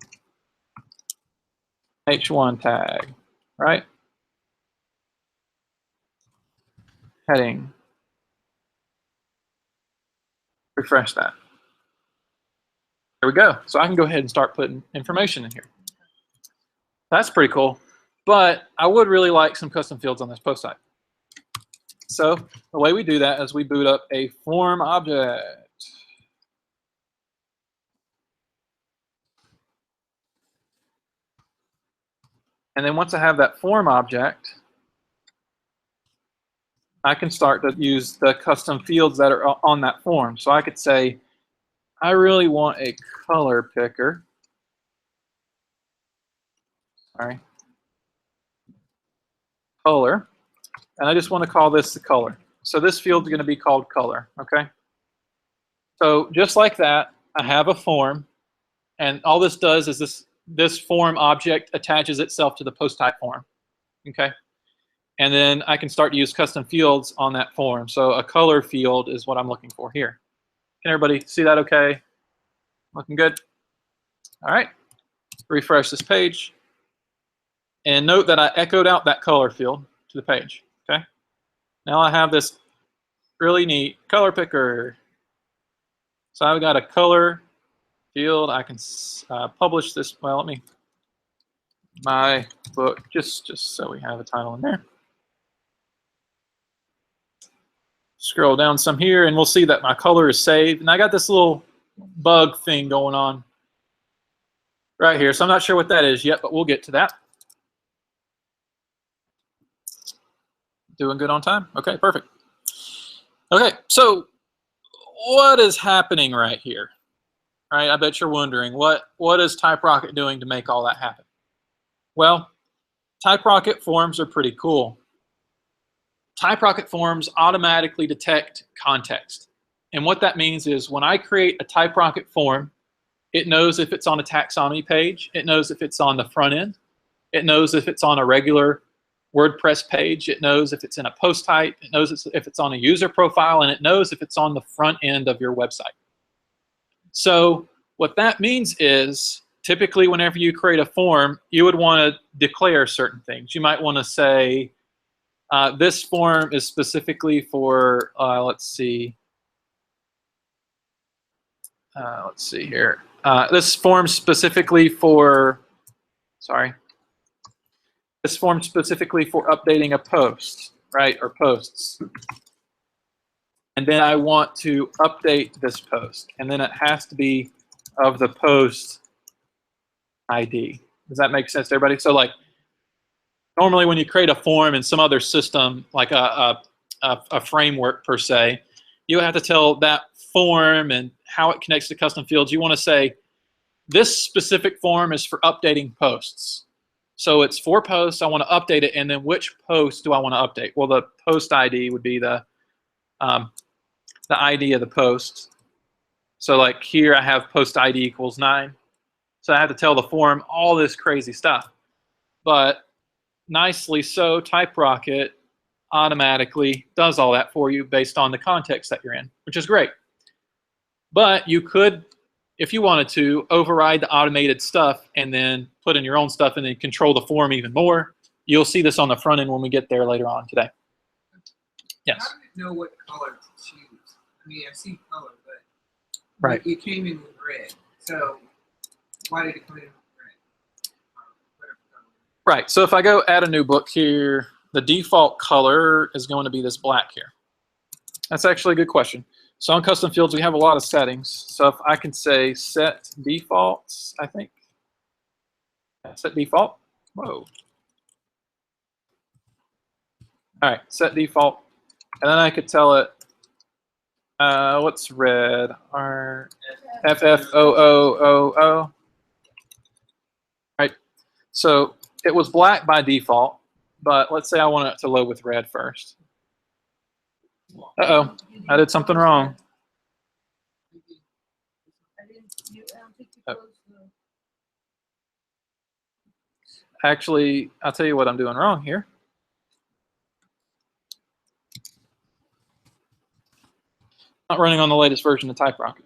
H1 tag, right? Heading. Refresh that. There we go. So I can go ahead and start putting information in here. That's pretty cool. But I would really like some custom fields on this post type. So the way we do that is we boot up a form object. And then once I have that form object, I can start to use the custom fields that are on that form. So I could say, I really want a color picker. Sorry. Color. And I just want to call this the color. So this field is going to be called color, okay? So just like that, I have a form, and all this does is this form object attaches itself to the post type form, okay? And then I can start to use custom fields on that form. So a color field is what I'm looking for here. Can everybody see that okay? Looking good? All right, refresh this page. And note that I echoed out that color field to the page, okay? Now I have this really neat color picker. So I've got a color field. I can publish this. Well, let me, my book, just so we have a title in there. Scroll down some here, and we'll see that my color is saved. And I got this little bug thing going on right here. So I'm not sure what that is yet, but we'll get to that. Doing good on time? Okay, perfect. Okay, so what is happening right here? Right, I bet you're wondering, what is TypeRocket doing to make all that happen? Well, TypeRocket forms are pretty cool. TypeRocket forms automatically detect context. And what that means is when I create a TypeRocket form, it knows if it's on a taxonomy page, it knows if it's on the front end, it knows if it's on a regular WordPress page, it knows if it's in a post type, it knows if it's on a user profile, and it knows if it's on the front end of your website. So what that means is typically whenever you create a form, you would want to declare certain things. You might want to say, this form is specifically for, let's see here. This form specifically for, this form specifically for updating a post, right, or posts. And then I want to update this post, and then it has to be of the post ID. Does that make sense to everybody? So like, normally when you create a form in some other system, like a framework per se, you have to tell that form and how it connects to custom fields. You want to say, this specific form is for updating posts. So it's for posts, I want to update it, and then which post do I want to update? Well, the post ID would be the ID of the post. So like here I have post ID equals 9. So I have to tell the form all this crazy stuff. But nicely so, TypeRocket automatically does all that for you based on the context that you're in, which is great. But you could, if you wanted to, override the automated stuff and then put in your own stuff and then control the form even more. You'll see this on the front end when we get there later on today. Yes? How do you know what color to choose? I mean, I've seen color, but right. It came in with red. So why did it come in with red? Right, so if I go add a new book here, the default color is going to be this black here. That's actually a good question. So on custom fields, we have a lot of settings. So if I can say set defaults, I think. Set default. Whoa. All right, set default. And then I could tell it, what's red? FFOOOO. Right, so it was black by default, but let's say I want it to load with red first. Uh-oh, I did something wrong. Actually, I'll tell you what I'm doing wrong here. Not running on the latest version of TypeRocket.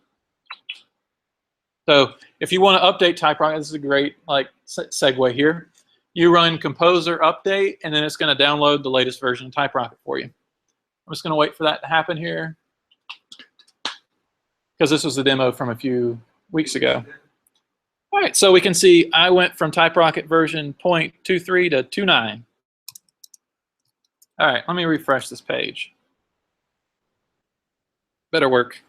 So if you want to update TypeRocket, this is a great segue here. You run composer update, and then it's going to download the latest version of TypeRocket for you. I'm just going to wait for that to happen here, because this was a demo from a few weeks ago. All right, so we can see I went from TypeRocket version 0.23 to 2.9. All right, let me refresh this page. Better work.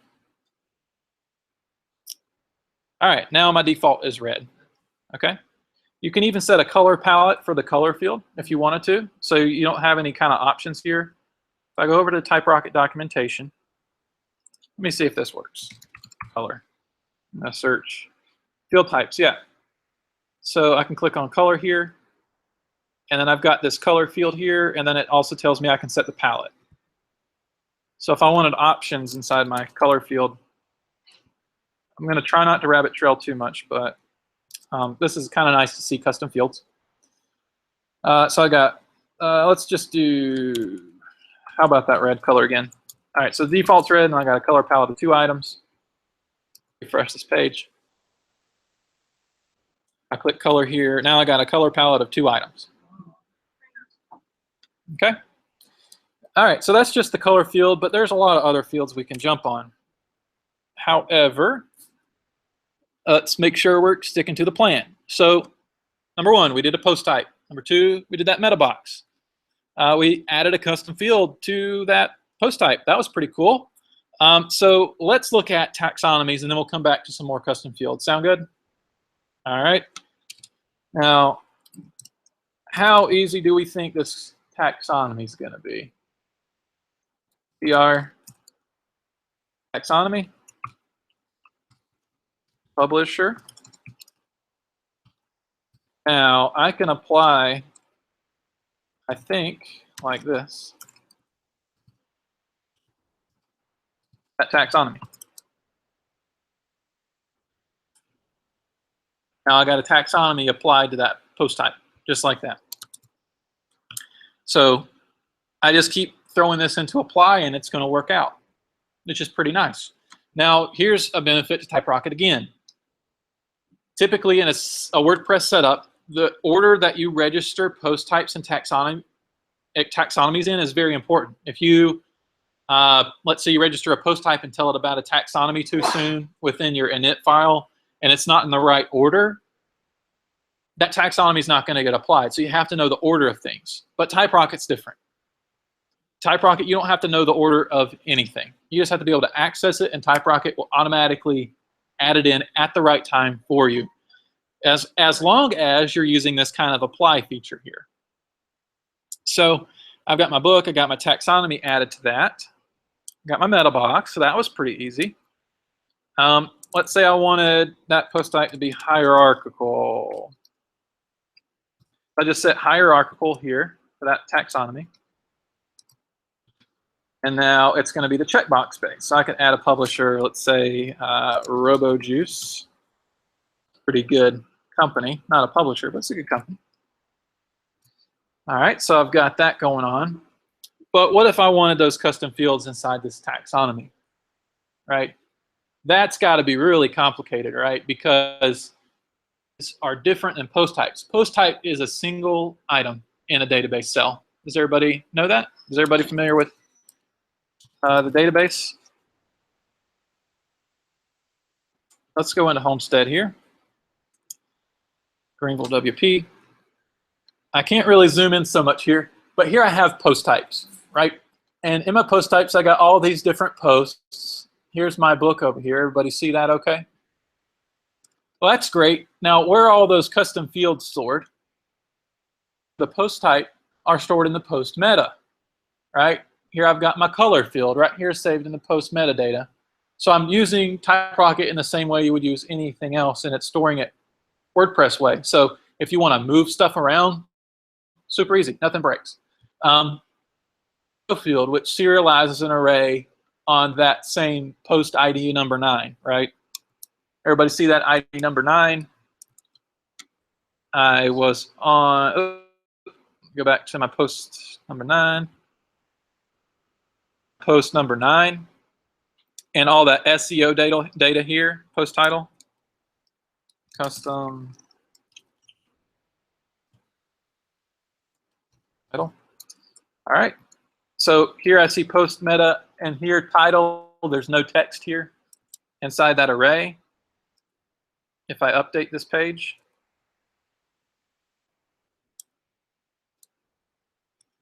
All right, now my default is red. Okay. You can even set a color palette for the color field if you wanted to, so you don't have any kind of options here. If I go over to TypeRocket documentation, let me see if this works. Color. I'm going to search field types, yeah. So I can click on color here, and then I've got this color field here, and then it also tells me I can set the palette. So if I wanted options inside my color field, I'm going to try not to rabbit trail too much, but this is kind of nice to see custom fields. So I got, let's just do, how about that red color again? All right, so the default's red, and I got a color palette of 2 items. Refresh this page. I click color here. Now I got a color palette of 2 items. Okay. All right, so that's just the color field, but there's a lot of other fields we can jump on. However, let's make sure we're sticking to the plan. So, number 1, we did a post type. Number 2, we did that meta box. We added a custom field to that post type. That was pretty cool. So let's look at taxonomies, and then we'll come back to some more custom fields. Sound good? All right. Now, how easy do we think this taxonomy is going to be? PR taxonomy, publisher. Now, I can apply, I think, like this, that taxonomy. Now I got a taxonomy applied to that post type, just like that. So I just keep throwing this into apply, and it's going to work out, which is pretty nice. Now, here's a benefit to TypeRocket again. Typically, in a WordPress setup, the order that you register post types and taxonomies in is very important. If you, let's say you register a post type and tell it about a taxonomy too soon within your init file, and it's not in the right order, that taxonomy is not going to get applied. So you have to know the order of things. But TypeRocket's different. TypeRocket, you don't have to know the order of anything. You just have to be able to access it, and TypeRocket will automatically add it in at the right time for you, as long as you're using this kind of apply feature here. So I've got my book, I got my taxonomy added to that. Got my meta box, so that was pretty easy. Let's say I wanted that post type to be hierarchical. I just set hierarchical here for that taxonomy. And now it's going to be the checkbox space. So I can add a publisher, let's say RoboJuice. Pretty good company. Not a publisher, but it's a good company. All right, so I've got that going on. But what if I wanted those custom fields inside this taxonomy, right? That's got to be really complicated, right? Because these are different than post types. Post type is a single item in a database cell. Does everybody know that? Is everybody familiar with the database? Let's go into Homestead here. Greenville WP. I can't really zoom in so much here, but here I have post types, right? And in my post types, I got all these different posts. Here's my book over here. Everybody see that okay? Well, that's great. Now, where are all those custom fields stored? The post type are stored in the post meta, right? Here I've got my color field right here saved in the post metadata. So I'm using TypeRocket in the same way you would use anything else, and it's storing it WordPress way. So if you want to move stuff around, super easy, nothing breaks. Field, which serializes an array on that same post ID number 9, right? Everybody see that ID number 9? I was on, go back to my post number 9. Post number 9. And all that SEO data here, post title, custom title. All right. So here I see post meta, and here title, there's no text here inside that array. If I update this page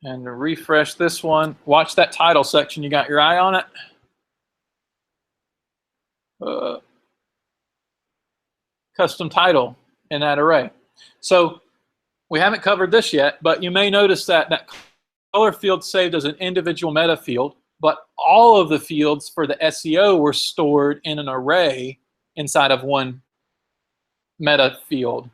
and refresh this one, watch that title section. You got your eye on it? Custom title in that array. So we haven't covered this yet, but you may notice that that color field saved as an individual meta field, but all of the fields for the SEO were stored in an array inside of one meta field.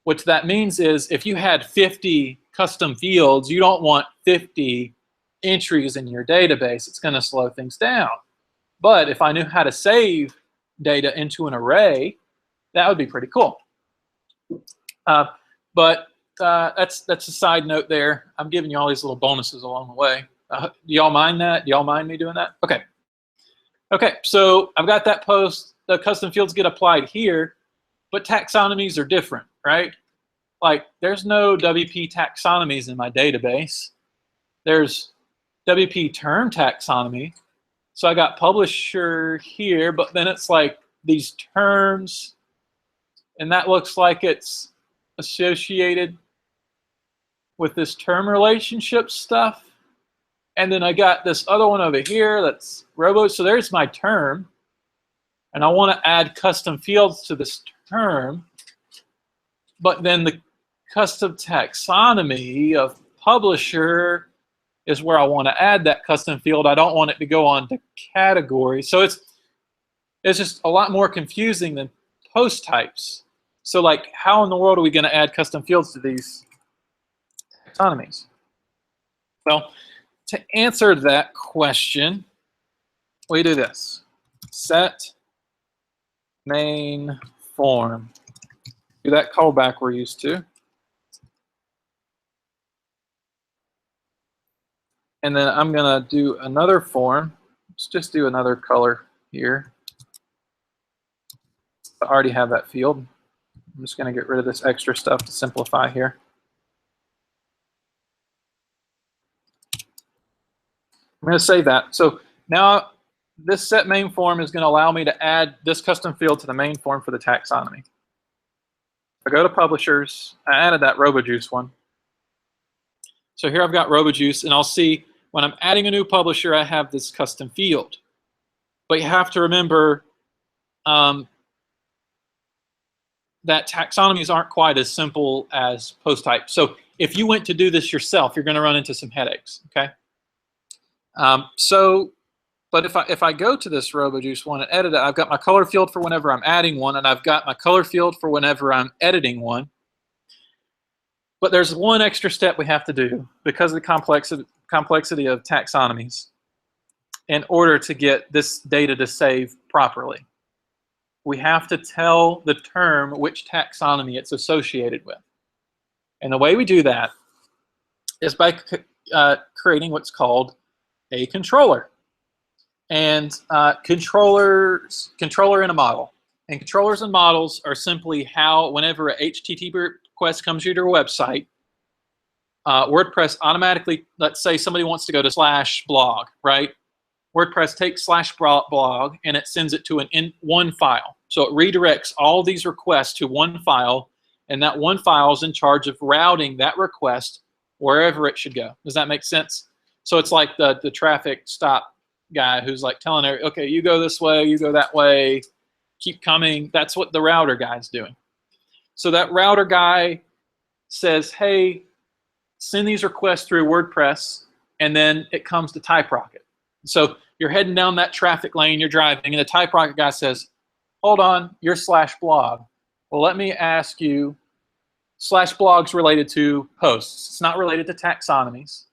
What that means is if you had 50 custom fields, you don't want 50 entries in your database. It's going to slow things down. But if I knew how to save data into an array, that would be pretty cool. But that's a side note there. I'm giving you all these little bonuses along the way. Do y'all mind that? Do y'all mind me doing that? Okay. Okay, so I've got that post. The custom fields get applied here, but taxonomies are different, right? Like, there's no WP taxonomies in my database. There's WP term taxonomy. So I got publisher here, but then it's like these terms, and that looks like it's associated with this term relationship stuff. And then I got this other one over here that's robo. So there's my term. And I want to add custom fields to this term. But then the custom taxonomy of publisher is where I want to add that custom field. I don't want it to go on to category. So it's just a lot more confusing than post types. So like, how in the world are we going to add custom fields to these taxonomies? Well, to answer that question, we do this. Set main form. Do that callback we're used to. And then I'm going to do another form. Let's just do another color here. I already have that field. I'm just going to get rid of this extra stuff to simplify here. I'm going to save that. So now this set main form is going to allow me to add this custom field to the main form for the taxonomy. If I go to publishers, I added that RoboJuice one. So here I've got RoboJuice, and I'll see when I'm adding a new publisher, I have this custom field. But you have to remember that taxonomies aren't quite as simple as post type. So if you went to do this yourself, you're going to run into some headaches. Okay. But if I go to this RoboJuice one and edit it, I've got my color field for whenever I'm adding one, and I've got my color field for whenever I'm editing one. But there's one extra step we have to do because of the complexity of taxonomies in order to get this data to save properly. We have to tell the term which taxonomy it's associated with. And the way we do that is by creating what's called a controller. And controller in a model. And controllers and models are simply how, whenever a HTTP request comes to your website, WordPress automatically, let's say somebody wants to go to /blog, right? WordPress takes /blog and it sends it to one file. So it redirects all these requests to one file, and that one file is in charge of routing that request wherever it should go. Does that make sense? So it's like the traffic stop guy who's like telling her, okay, you go this way, you go that way, keep coming. That's what the router guy is doing. So that router guy says, hey, send these requests through WordPress, and then it comes to TypeRocket. So you're heading down that traffic lane, you're driving, and the TypeRocket guy says, hold on, you're /blog. Well, let me ask you, /blog's related to posts. It's not related to taxonomies.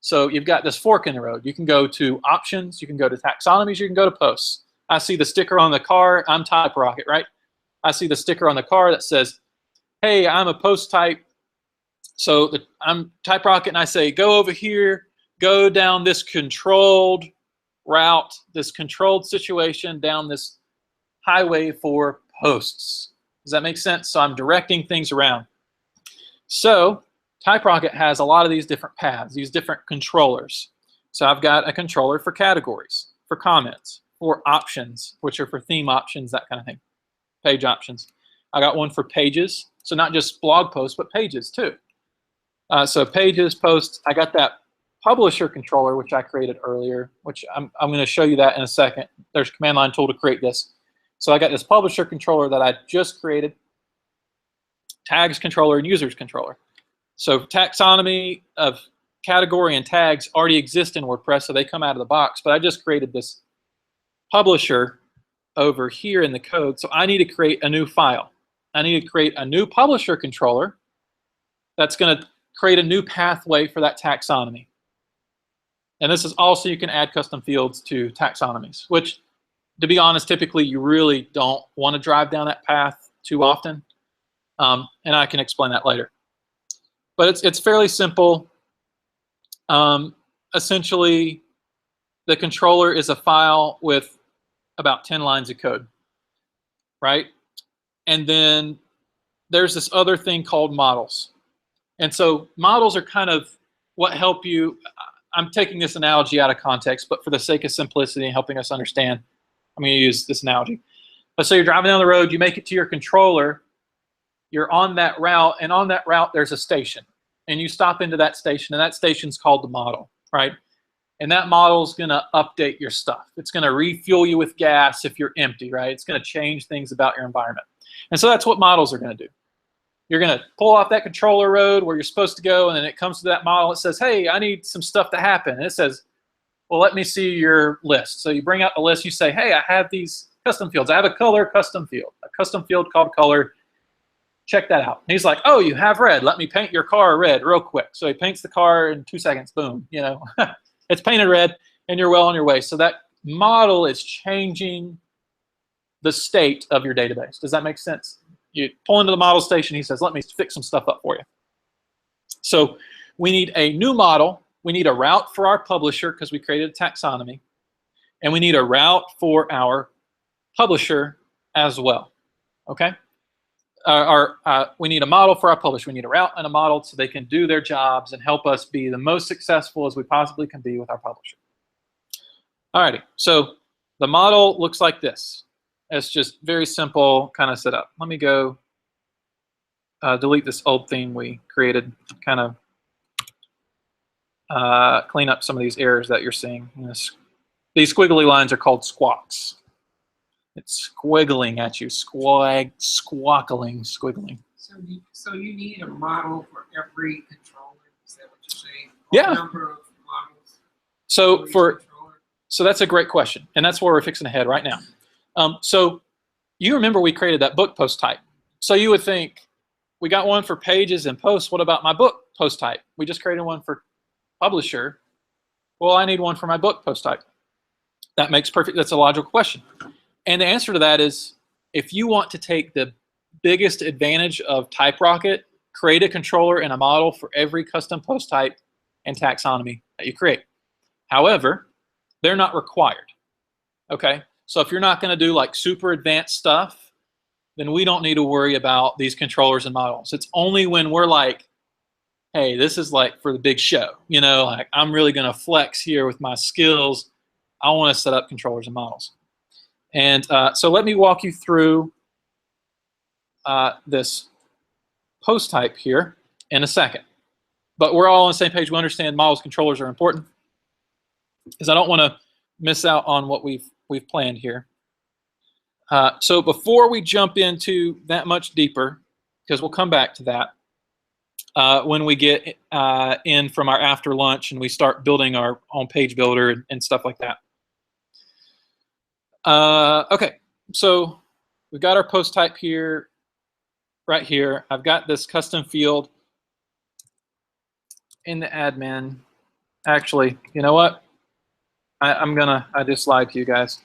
So you've got this fork in the road. You can go to options, you can go to taxonomies, you can go to posts. I see the sticker on the car, I'm TypeRocket, right? I see the sticker on the car that says, hey, I'm a post type. So I'm TypeRocket, and I say, go over here, go down this controlled route, this controlled situation down this highway for posts. Does that make sense? So I'm directing things around. So TypeRocket has a lot of these different paths, these different controllers. So I've got a controller for categories, for comments, for options, which are for theme options, that kind of thing, page options. I got one for pages, so not just blog posts, but pages too. So pages, posts, I got that publisher controller, which I created earlier, which I'm going to show you that in a second. There's a command line tool to create this. So I got this publisher controller that I just created, tags controller, and users controller. So taxonomy of category and tags already exist in WordPress, so they come out of the box. But I just created this publisher over here in the code. So I need to create a new file. I need to create a new publisher controller that's going to create a new pathway for that taxonomy. And this is also, you can add custom fields to taxonomies, which, to be honest, typically you really don't want to drive down that path too often. And I can explain that later. But it's fairly simple. Essentially, the controller is a file with about 10 lines of code, right? And then there's this other thing called models. And so models are kind of what help you. I'm taking this analogy out of context, but for the sake of simplicity and helping us understand, I'm going to use this analogy. Let's say you're driving down the road, you make it to your controller, you're on that route, and on that route there's a station. And you stop into that station, and that station's called the model, right? And that model's going to update your stuff. It's going to refuel you with gas if you're empty, right? It's going to change things about your environment. And so that's what models are going to do. You're going to pull off that controller road where you're supposed to go, and then it comes to that model. It says, hey, I need some stuff to happen. And it says, well, let me see your list. So you bring out the list. You say, hey, I have these custom fields. I have a color custom field, a custom field called color. Check that out. And he's like, oh, you have red. Let me paint your car red real quick. So he paints the car in 2 seconds. Boom. You know, it's painted red, and you're well on your way. So that model is changing the state of your database. Does that make sense? You pull into the model station. He says, let me fix some stuff up for you. So we need a new model. We need a route for our publisher because we created a taxonomy. And we need a route for our publisher as well. Okay? We need a model for our publisher. We need a route and a model so they can do their jobs and help us be the most successful as we possibly can be with our publisher. Alrighty, so the model looks like this. It's just very simple kind of setup. Let me go delete this old theme we created, kind of clean up some of these errors that you're seeing. These squiggly lines are called squawks. It's squiggling at you, squackling, squiggling. So you need a model for every controller. Is that what you're saying? Yeah. Number of models. So that's a great question, and that's where we're fixing to head right now. So you remember we created that book post type. So you would think, we got one for pages and posts. What about my book post type? We just created one for publisher. Well, I need one for my book post type. That makes perfect. That's a logical question. And the answer to that is, if you want to take the biggest advantage of TypeRocket, create a controller and a model for every custom post type and taxonomy that you create. However, they're not required. Okay? So if you're not going to do like super advanced stuff, then we don't need to worry about these controllers and models. It's only when we're like, hey, this is like for the big show. You know, like I'm really going to flex here with my skills. I want to set up controllers and models. And so let me walk you through this post type here in a second. But we're all on the same page. We understand models, controllers are important, because I don't want to miss out on what we've planned here. So before we jump into that much deeper, because we'll come back to that when we get in from our after lunch and we start building our own page builder and stuff like that. Okay, so we've got our post type here, right here. I've got this custom field in the admin. Actually, you know what? I just lied to you guys.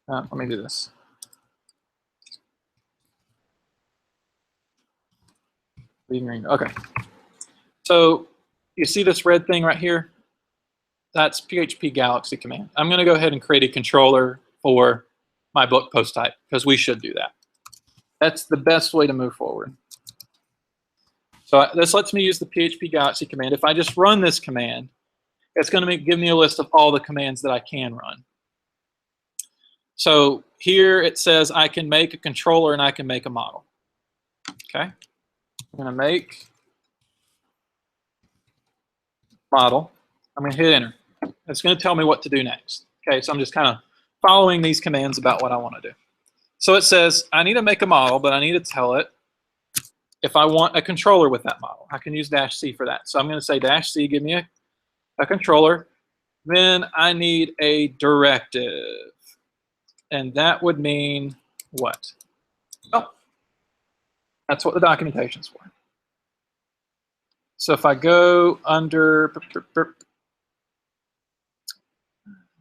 Let me do this. Green. Okay. So you see this red thing right here? That's PHP Galaxy command. I'm going to go ahead and create a controller for my book post type, because we should do that. That's the best way to move forward. So this lets me use the PHP Galaxy command. If I just run this command, it's going to give me a list of all the commands that I can run. So here it says I can make a controller and I can make a model. Okay. I'm going to make model. I'm going to hit enter. It's going to tell me what to do next. Okay, so I'm just kind of following these commands about what I want to do. So it says I need to make a model, but I need to tell it if I want a controller with that model. I can use -c for that. So I'm going to say -c, give me a controller Then I need a directive. And that would mean what? Oh, that's what the documentation's for. So if I go under,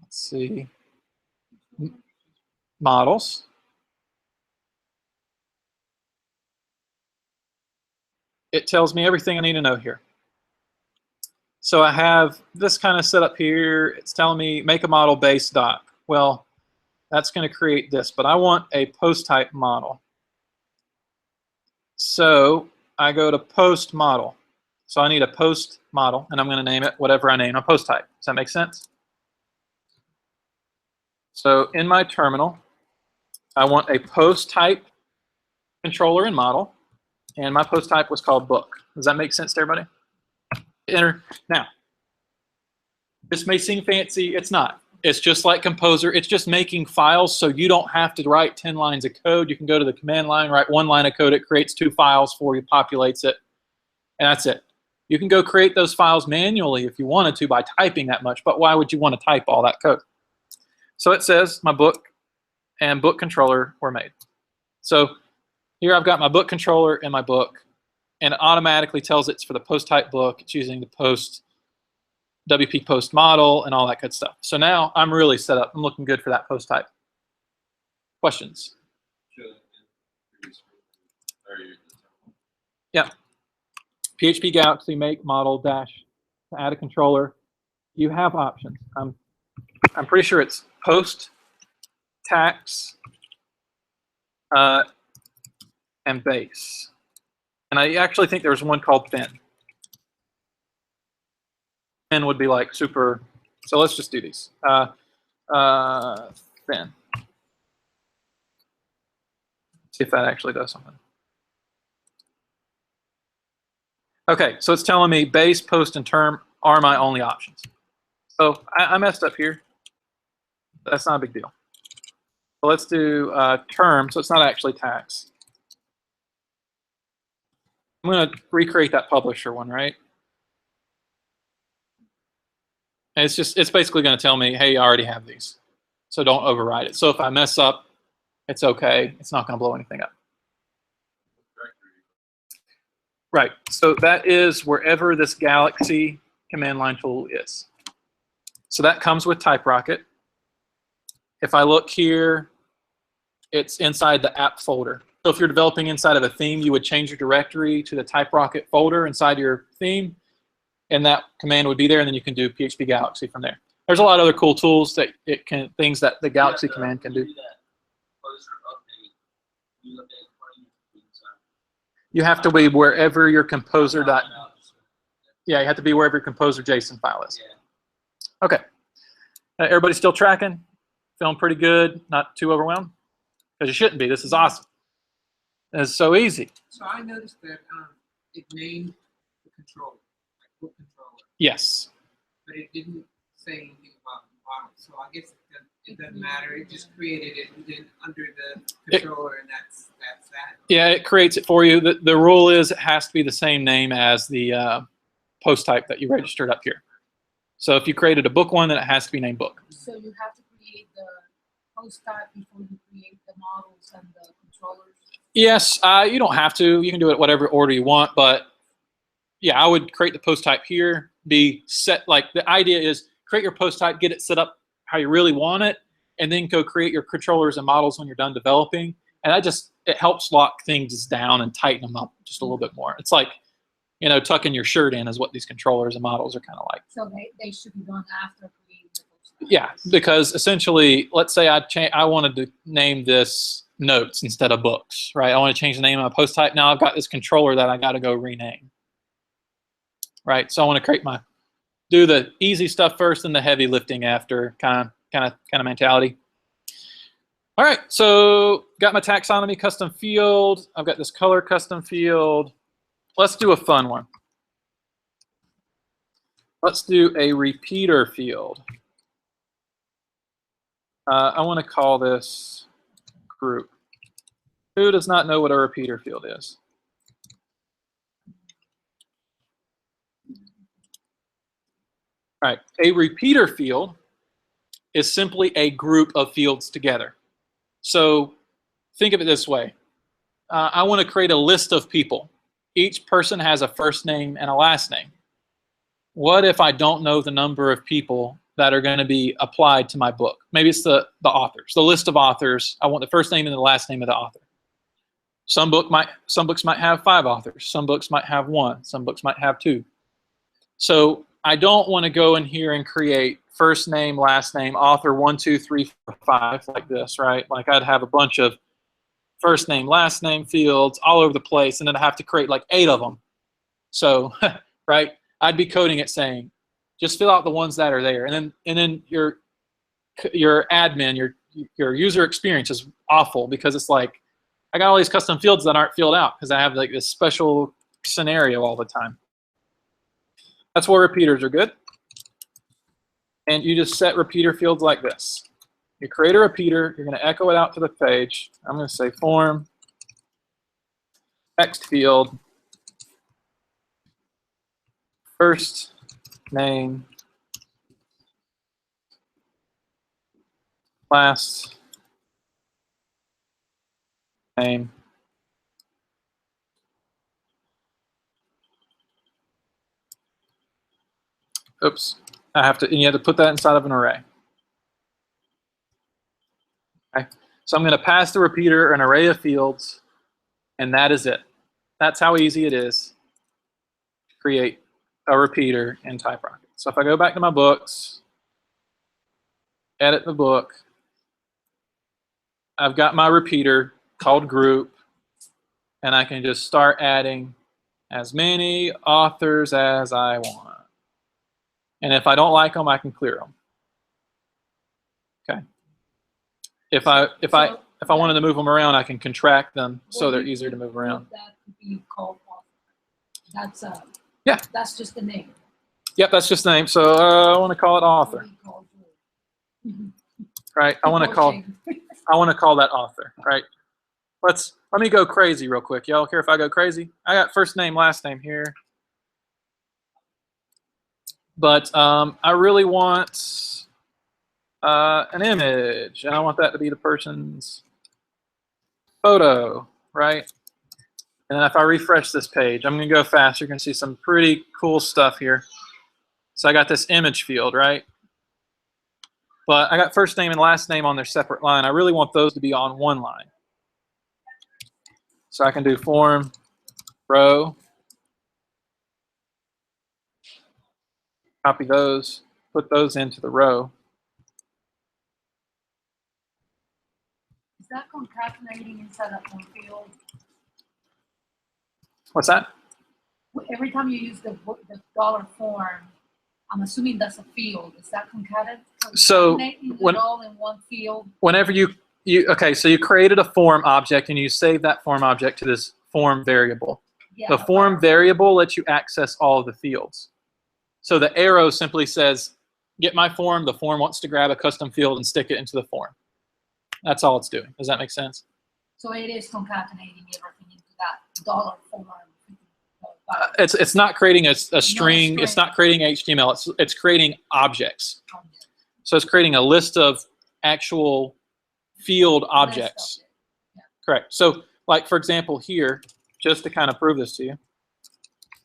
let's see, models. It tells me everything I need to know here. So I have this kind of set up here. It's telling me make a model base doc. Well, that's going to create this, but I want a post type model. So I go to post model. So I need a post model, and I'm going to name it whatever I name a post type. Does that make sense? So in my terminal, I want a post type controller and model, and my post type was called book. Does that make sense to everybody? Enter. Now, this may seem fancy. It's not. It's just like Composer. It's just making files so you don't have to write 10 lines of code. You can go to the command line, write 1 line of code. It creates 2 files for you, populates it, and that's it. You can go create those files manually if you wanted to by typing that much, but why would you want to type all that code? So it says my book and book controller were made. So here I've got my book controller and my book, and it automatically tells it's for the post type book. It's using the post WP post model and all that good stuff. So now I'm really set up. I'm looking good for that post type. Questions? Yeah. PHP Galaxy make model dash to add a controller. You have options. I'm pretty sure it's post, tax, and base. And I actually think there's one called thin. Thin would be like super. So let's just do these. Thin. See if that actually does something. Okay, so it's telling me base, post, and term are my only options. So I messed up here. That's not a big deal. So let's do term, so it's not actually tax. I'm going to recreate that publisher one, right? And it's basically going to tell me, hey, I already have these. So don't override it. So if I mess up, it's okay. It's not going to blow anything up. Right. So that is wherever this Galaxy command line tool is. So that comes with TypeRocket. If I look here, it's inside the app folder. So if you're developing inside of a theme, you would change your directory to the TypeRocket folder inside your theme, and that command would be there, and then you can do PHP Galaxy from there. There's a lot of other cool tools that things that the Galaxy command can do. You have to be wherever your composer you have to be wherever your composer JSON file is. Okay. Everybody still tracking? Feeling pretty good? Not too overwhelmed? Because you shouldn't be. This is awesome. It's so easy. So I noticed that it named the controller, like book controller. Yes. But it didn't say anything about the model. So I guess it doesn't matter. It just created it within under the controller, and that's that. Yeah, it creates it for you. The rule is it has to be the same name as the post type that you registered up here. So if you created a book one, then it has to be named book. So you have to create the post type before you create the models and the controllers? Yes, you don't have to. You can do it whatever order you want, but yeah, I would create the post type here, be set, like the idea is create your post type, get it set up how you really want it, and then go create your controllers and models when you're done developing. And it helps lock things down and tighten them up just a little bit more. It's like, you know, tucking your shirt in is what these controllers and models are kind of like. So they should be done after creating the post type? Yeah, because essentially, let's say I wanted to name this notes instead of books, right? I want to change the name of my post type. Now I've got this controller that I got to go rename, right? So I want to do the easy stuff first and the heavy lifting after, kind of mentality. All right, so got my taxonomy custom field. I've got this color custom field. Let's do a fun one. Let's do a repeater field. I want to call this group. Who does not know what a repeater field is? All right, a repeater field is simply a group of fields together. So think of it this way. I want to create a list of people. Each person has a first name and a last name. What if I don't know the number of people that are going to be applied to my book? Maybe it's the authors, the list of authors. I want the first name and the last name of the author. Some books might have 5 authors. Some books might have 1. Some books might have 2. So I don't want to go in here and create first name, last name, author 1, 2, 3, 4, 5 like this, right? Like I'd have a bunch of first name, last name fields all over the place, and then I have to create like 8 of them. So, right, I'd be coding it saying, just fill out the ones that are there, and then your admin, your user experience is awful because it's like I got all these custom fields that aren't filled out because I have like this special scenario all the time. That's where repeaters are good. And you just set repeater fields like this. You create a repeater, you're going to echo it out to the page. I'm going to say form, text field, first name, last name, oops, and you have to put that inside of an array. Okay. So I'm going to pass the repeater an array of fields, and that is it. That's how easy it is to create a repeater in TypeRocket. So if I go back to my books, edit the book, I've got my repeater called group, and I can just start adding as many authors as I want. And if I don't like them, I can clear them. Okay. If I wanted to move them around, I can contract them so they're easier to move around. That could be called author. That's yeah. That's just the name. Yep, that's just the name. So I want to call it author. Right. I want to call that author. Right. Let me go crazy real quick. Y'all care if I go crazy? I got first name, last name here. But I really want an image, and I want that to be the person's photo, right? And then if I refresh this page, I'm going to go fast. You're going to see some pretty cool stuff here. So I got this image field, right? But I got first name and last name on their separate line. I really want those to be on one line. So I can do form, row, copy those, put those into the row. Is that concatenating inside that one field? What's that? Every time you use the dollar form, I'm assuming that's a field. Is that concatenating So it all in one field? Whenever okay, so you created a form object and you save that form object to this form variable. Yeah, the form variable lets you access all of the fields. So the arrow simply says, get my form. The form wants to grab a custom field and stick it into the form. That's all it's doing. Does that make sense? So it is concatenating everything into that dollar form. It's not creating a string. It's not creating HTML. It's creating objects. So it's creating a list of actual field objects. Yeah. Correct. So like, for example, here, just to kind of prove this to you,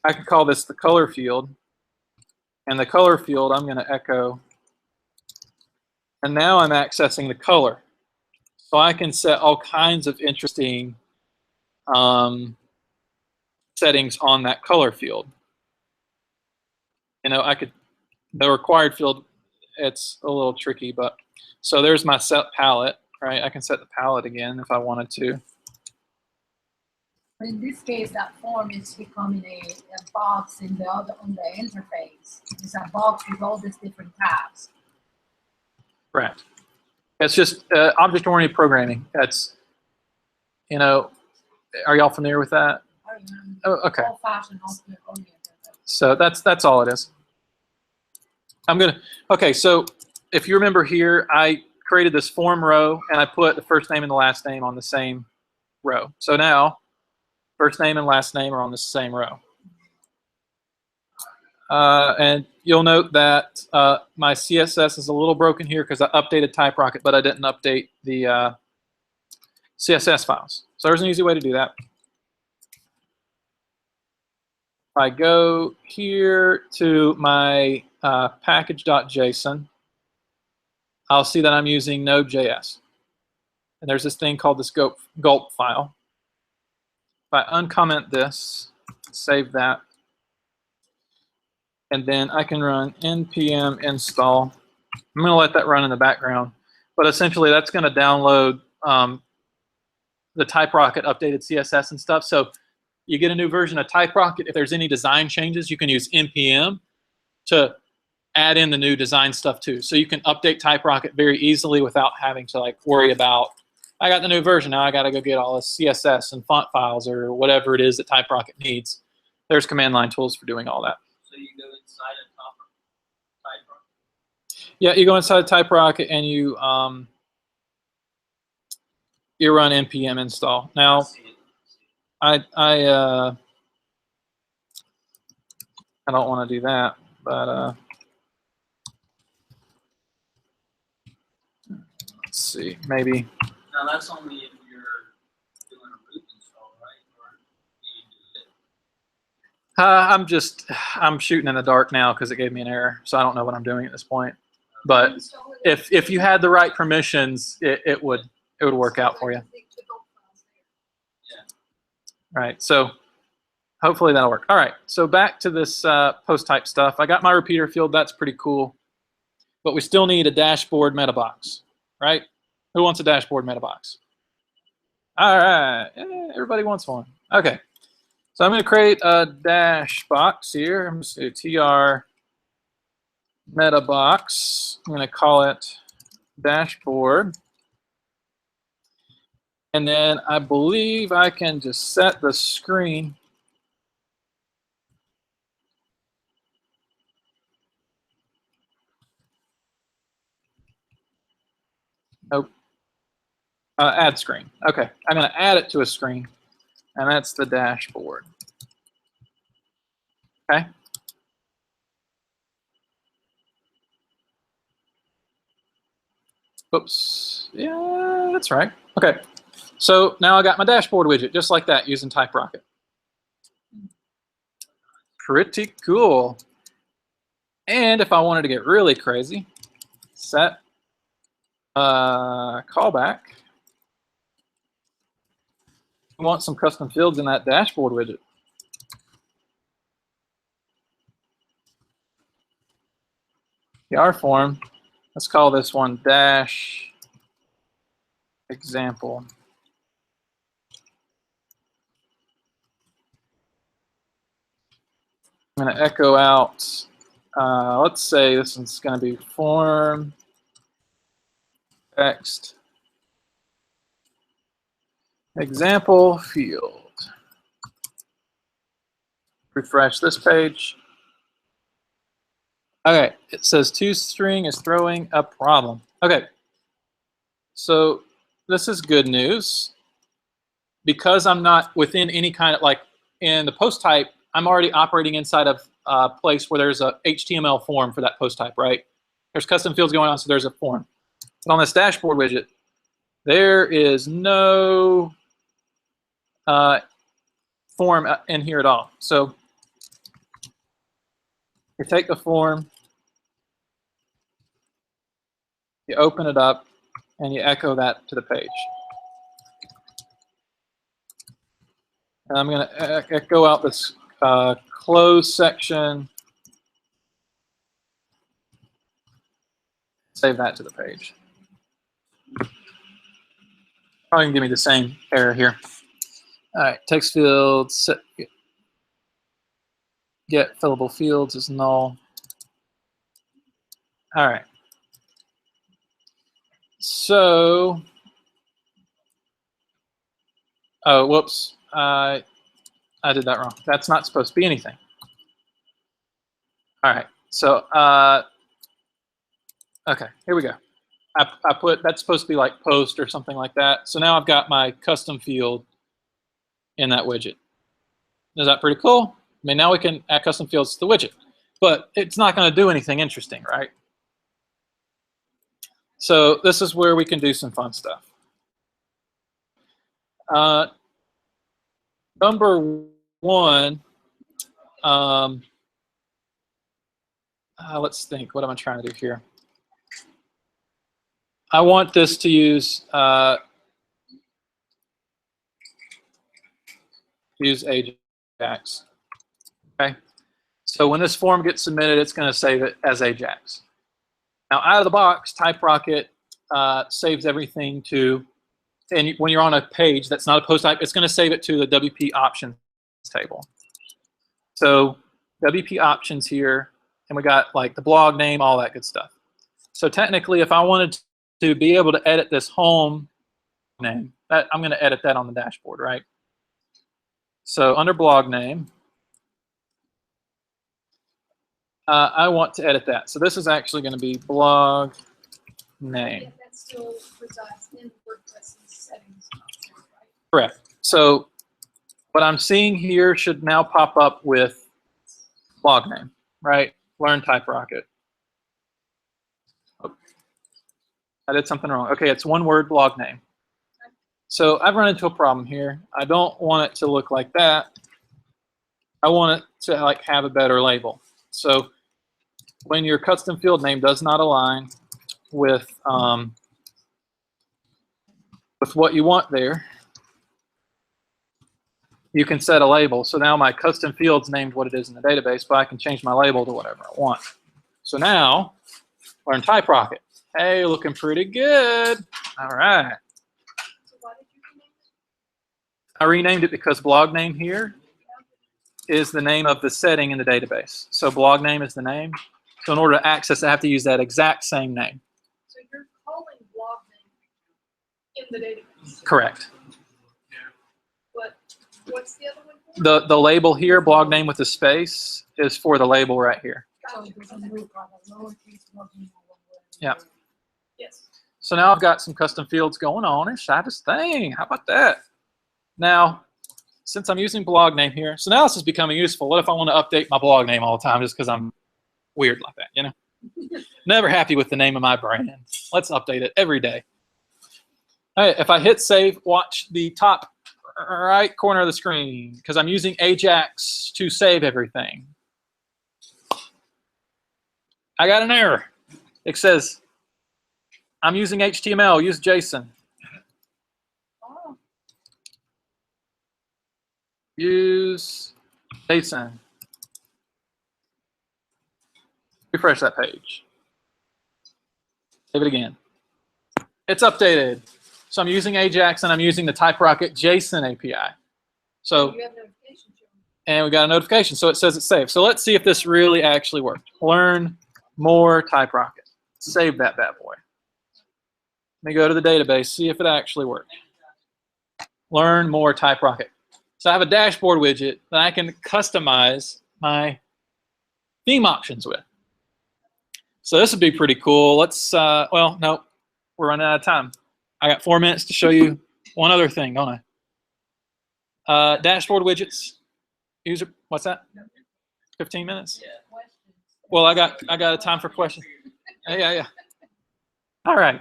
I could call this the color field. And the color field, I'm going to echo. And now I'm accessing the color. So I can set all kinds of interesting settings on that color field. You know, the required field, it's a little tricky, but so there's my set palette, right? I can set the palette again if I wanted to. In this case, that form is becoming a box on the interface. It's a box with all these different tabs. Right. It's just object-oriented programming. That's, you know, are y'all familiar with that? Oh, okay. Old-fashioned object-oriented. So that's all it is. Okay, so if you remember here, I created this form row and I put the first name and the last name on the same row. So now, first name and last name are on the same row. And you'll note that my CSS is a little broken here because I updated TypeRocket, but I didn't update the CSS files. So there's an easy way to do that. If I go here to my package.json, I'll see that I'm using Node.js. And there's this thing called this gulp file. If I uncomment this, save that, and then I can run npm install. I'm going to let that run in the background. But essentially, that's going to download the TypeRocket updated CSS and stuff. So you get a new version of TypeRocket. If there's any design changes, you can use npm to add in the new design stuff too. So you can update TypeRocket very easily without having to like worry about, I got the new version, now I got to go get all this CSS and font files or whatever it is that TypeRocket needs. There's command line tools for doing all that. So you go inside and top of TypeRocket. Yeah, you go inside TypeRocket and you run npm install. Now, I don't want to do that, but let's see, maybe. Now that's only if you're doing a root install, right? Or do you do it? I'm shooting in the dark now because it gave me an error, so I don't know what I'm doing at this point. But if you had the right permissions, it would work out for you. Right, so hopefully that'll work. All right, so back to this post type stuff. I got my repeater field, that's pretty cool. But we still need a dashboard meta box, right? Who wants a dashboard meta box? All right, everybody wants one. Okay, so I'm going to create a dash box here. I'm going to say tr meta box. I'm going to call it dashboard. And then I believe I can just set the screen. Nope. Add screen. Okay, I'm going to add it to a screen, and that's the dashboard. Okay. Oops. Yeah, that's right. Okay. So now I got my dashboard widget, just like that, using TypeRocket. Pretty cool. And if I wanted to get really crazy, set callback. We want some custom fields in that dashboard widget. PR form. Let's call this one dash example. I'm going to echo out, let's say this one's going to be form text example field. Refresh this page. Okay, it says toString is throwing a problem. Okay, so this is good news. Because I'm not within any kind of, like in the post type, I'm already operating inside of a place where there's a HTML form for that post type, right? There's custom fields going on, so there's a form. But on this dashboard widget, there is no form in here at all. So you take the form, you open it up, and you echo that to the page. And I'm going to echo out this close section. Save that to the page. Probably going to give me the same error here. All right, text fields, set, get fillable fields is null. All right. So, oh, whoops. I did that wrong. That's not supposed to be anything. All right. So, okay, here we go. I put, that's supposed to be like post or something like that. So now I've got my custom field in that widget. Is that pretty cool? I mean, now we can add custom fields to the widget. but it's not going to do anything interesting, right? So this is where we can do some fun stuff. Number one, let's think. What am I trying to do here? I want this to use Ajax. Okay. So when this form gets submitted, it's going to save it as Ajax. Now, out of the box, TypeRocket saves everything to, and when you're on a page that's not a post type, it's going to save it to the WP options table. So WP options here, and we got like the blog name, all that good stuff. So technically, if I wanted to be able to edit this home name, I'm going to edit that on the dashboard, right? So under blog name, I want to edit that. So this is actually going to be blog name. Yeah, that still resides in WordPress settings. Right? Correct. So what I'm seeing here should now pop up with blog name, right? Learn TypeRocket. Oh, I did something wrong. Okay, it's one word, blog name. So I've run into a problem here. I don't want it to look like that. I want it to like have a better label. So when your custom field name does not align with what you want there, you can set a label. So now my custom field's named what it is in the database, but I can change my label to whatever I want. So now, learn TypeRocket. Hey, looking pretty good. All right. So why did you rename it? I renamed it because blog name here is the name of the setting in the database. So blog name is the name. So in order to access it, I have to use that exact same name. So you're calling blog name in the database. Correct. But what's the other one for? The label here, blog name with a space, is for the label right here. So it doesn't move on a lowercase blog name or one word. Yeah. Yes. So now I've got some custom fields going on. It's shyest thing. How about that? Now, since I'm using blog name here, so now this is becoming useful. What if I want to update my blog name all the time just because I'm weird like that, you know? Never happy with the name of my brand. Let's update it every day. All right, if I hit save, watch the top right corner of the screen because I'm using Ajax to save everything. I got an error. It says, I'm using HTML, use JSON. Oh, Use JSON. Refresh that page. Save it again. It's updated. So I'm using Ajax and I'm using the TypeRocket JSON API. So, you have notifications. and we got a notification. So it says it's saved. So let's see if this really actually worked. Learn more TypeRocket. Save that bad boy. Let me go to the database, see if it actually worked. Learn more TypeRocket. So I have a dashboard widget that I can customize my theme options with. So this would be pretty cool. Let's, well, no, we're running out of time. I got 4 minutes to show you one other thing, don't I? Dashboard widgets. User, what's that? 15 minutes? Yeah. Well, I got a time for questions. Yeah. All right.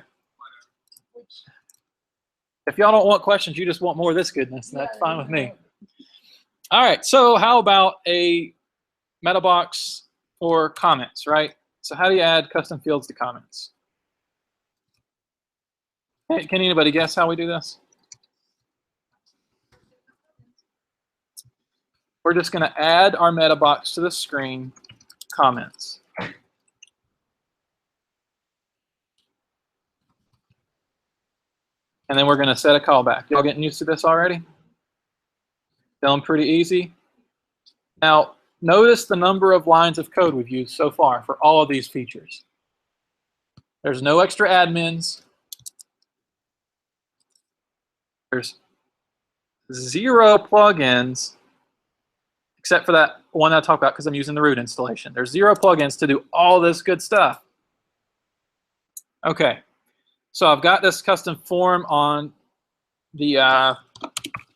If y'all don't want questions, you just want more of this goodness, that's fine with me. All right, so how about a meta box for comments, right? So how do you add custom fields to comments? Hey, can anybody guess how we do this? We're just going to add our meta box to the screen, comments. And then we're going to set a callback. Y'all getting used to this already? Feeling pretty easy? Now, notice the number of lines of code we've used so far for all of these features. There's no extra admins. There's 0 plugins, except for that one that I talked about because I'm using the root installation. There's 0 plugins to do all this good stuff. Okay, so I've got this custom form on the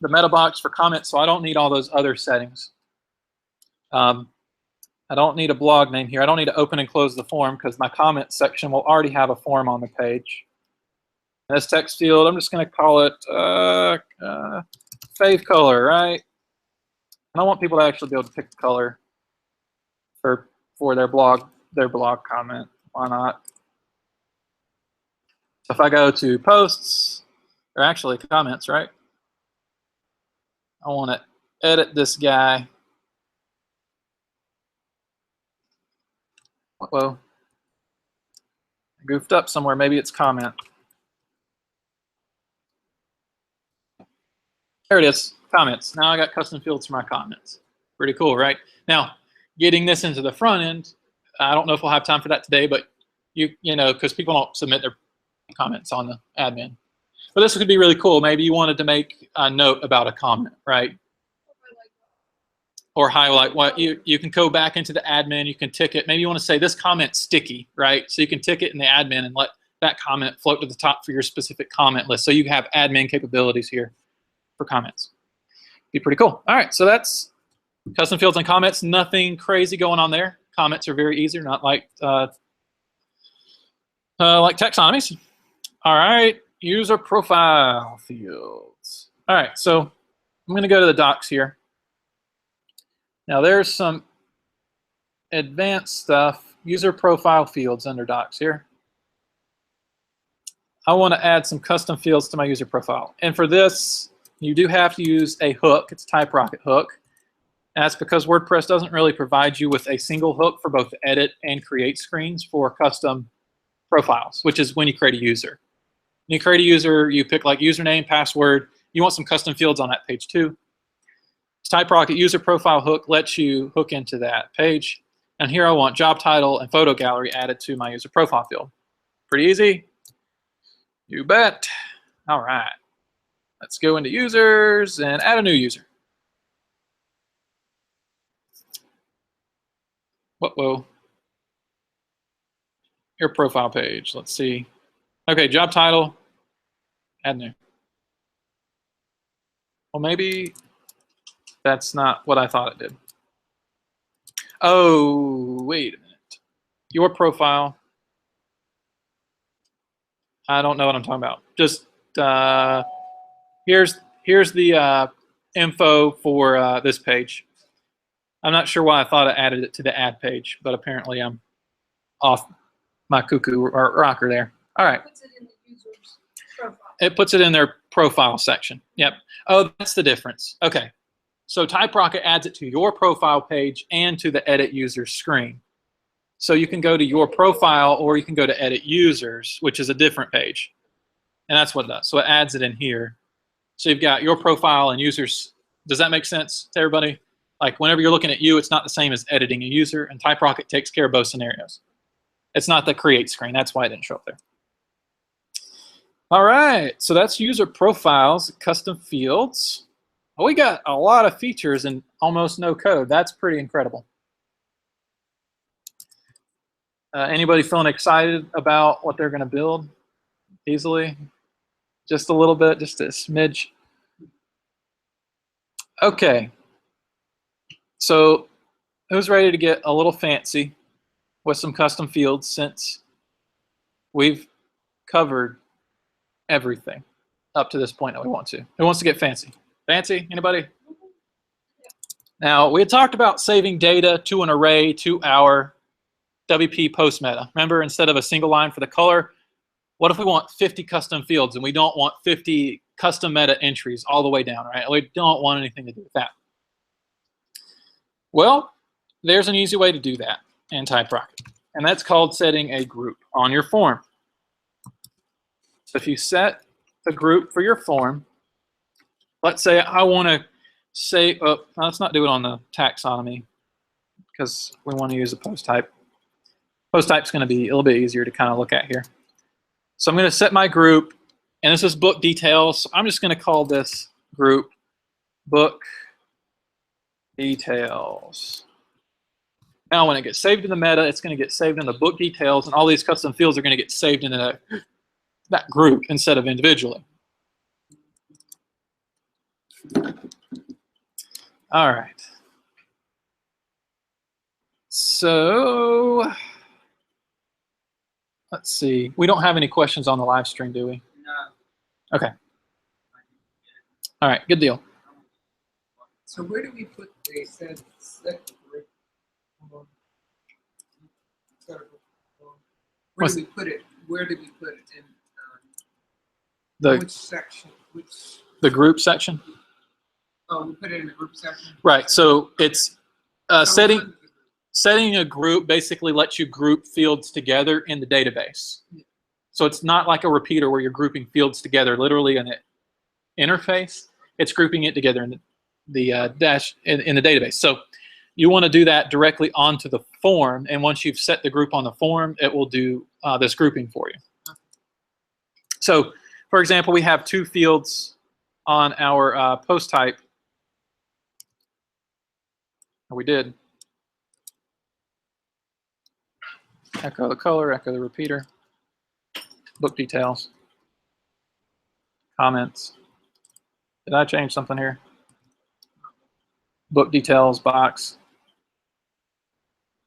meta box for comments, so I don't need all those other settings. I I don't need a blog name here. I don't need to open and close the form because my comments section will already have a form on the page. This text field, I'm just going to call it fave color, right? And I want people to actually be able to pick a color for their blog comment. Why not? So if I go to posts, or actually comments, right? I want to edit this guy. Whoa. I goofed up somewhere. Maybe it's comment. There it is, comments. Now I got custom fields for my comments. Pretty cool, right? Now, getting this into the front end, I don't know if we'll have time for that today, but you know, because people don't submit their comments on the admin. But this could be really cool. Maybe you wanted to make a note about a comment, right? Or highlight what you can go back into the admin, you can tick it. Maybe you want to say this comment's sticky, right? So you can tick it in the admin and let that comment float to the top for your specific comment list. So you have admin capabilities here for comments. Be pretty cool. All right, so that's custom fields and comments. Nothing crazy going on there. Comments are very easy, not like taxonomies. All right, user profile fields. All right, so I'm going to go to the docs here. Now there's some advanced stuff, user profile fields under docs here. I want to add some custom fields to my user profile. And for this, you do have to use a hook. It's a TypeRocket hook. And that's because WordPress doesn't really provide you with a single hook for both edit and create screens for custom profiles, which is when you create a user. When you create a user, you pick like username, password. You want some custom fields on that page too. TypeRocket user profile hook lets you hook into that page. And here I want job title and photo gallery added to my user profile field. Pretty easy. You bet. All right. Let's go into users and add a new user. Whoa. Your profile page. Let's see. Okay, job title. Add new. Well, maybe that's not what I thought it did. Oh, wait a minute. Your profile. I don't know what I'm talking about. Just here's the info for this page. I'm not sure why I thought I added it to the add page, but apparently I'm off my cuckoo or rocker there. All right. It puts it in the user's profile. It puts it in their profile section. Yep. Oh, that's the difference. Okay. So TypeRocket adds it to your profile page and to the edit users screen. So you can go to your profile or you can go to edit users, which is a different page. And that's what it does. So it adds it in here. So you've got your profile and users. Does that make sense to everybody? Like whenever you're looking at you, it's not the same as editing a user, and TypeRocket takes care of both scenarios. It's not the create screen. That's why it didn't show up there. All right, so that's user profiles, custom fields. Well, we got a lot of features and almost no code. That's pretty incredible. Anybody feeling excited about what they're going to build easily? Just a little bit, just a smidge. Okay. So who's ready to get a little fancy with some custom fields since we've covered everything up to this point that we want to? Who wants to get fancy? Fancy? Anybody? Now, we had talked about saving data to an array to our WP post meta. Remember, instead of a single line for the color, what if we want 50 custom fields and we don't want 50 custom meta entries all the way down, right? We don't want anything to do with that. Well, there's an easy way to do that in TypeRocket, and that's called setting a group on your form. So if you set a group for your form, let's say I want to say, let's not do it on the taxonomy because we want to use a post type. Post type's going to be a little bit easier to kind of look at here. So I'm going to set my group, and this is book details. I'm just going to call this group book details. Now when it gets saved in the meta, it's going to get saved in the book details, and all these custom fields are going to get saved into that group instead of individually. All right. so let's see. We don't have any questions on the live stream, do we? No. Okay. All right, good deal. So where do we put, they said, where do we put it? Where do we put it in? Which section? The group section? Oh, we put it in the group section? Right, so it's setting a group basically lets you group fields together in the database. So it's not like a repeater where you're grouping fields together literally in an interface. It's grouping it together in the dash in the database. So you want to do that directly onto the form, and once you've set the group on the form, it will do this grouping for you. So, for example, we have 2 fields on our post type. We did. Echo the color, echo the repeater, book details, comments. Did I change something here? Book details box.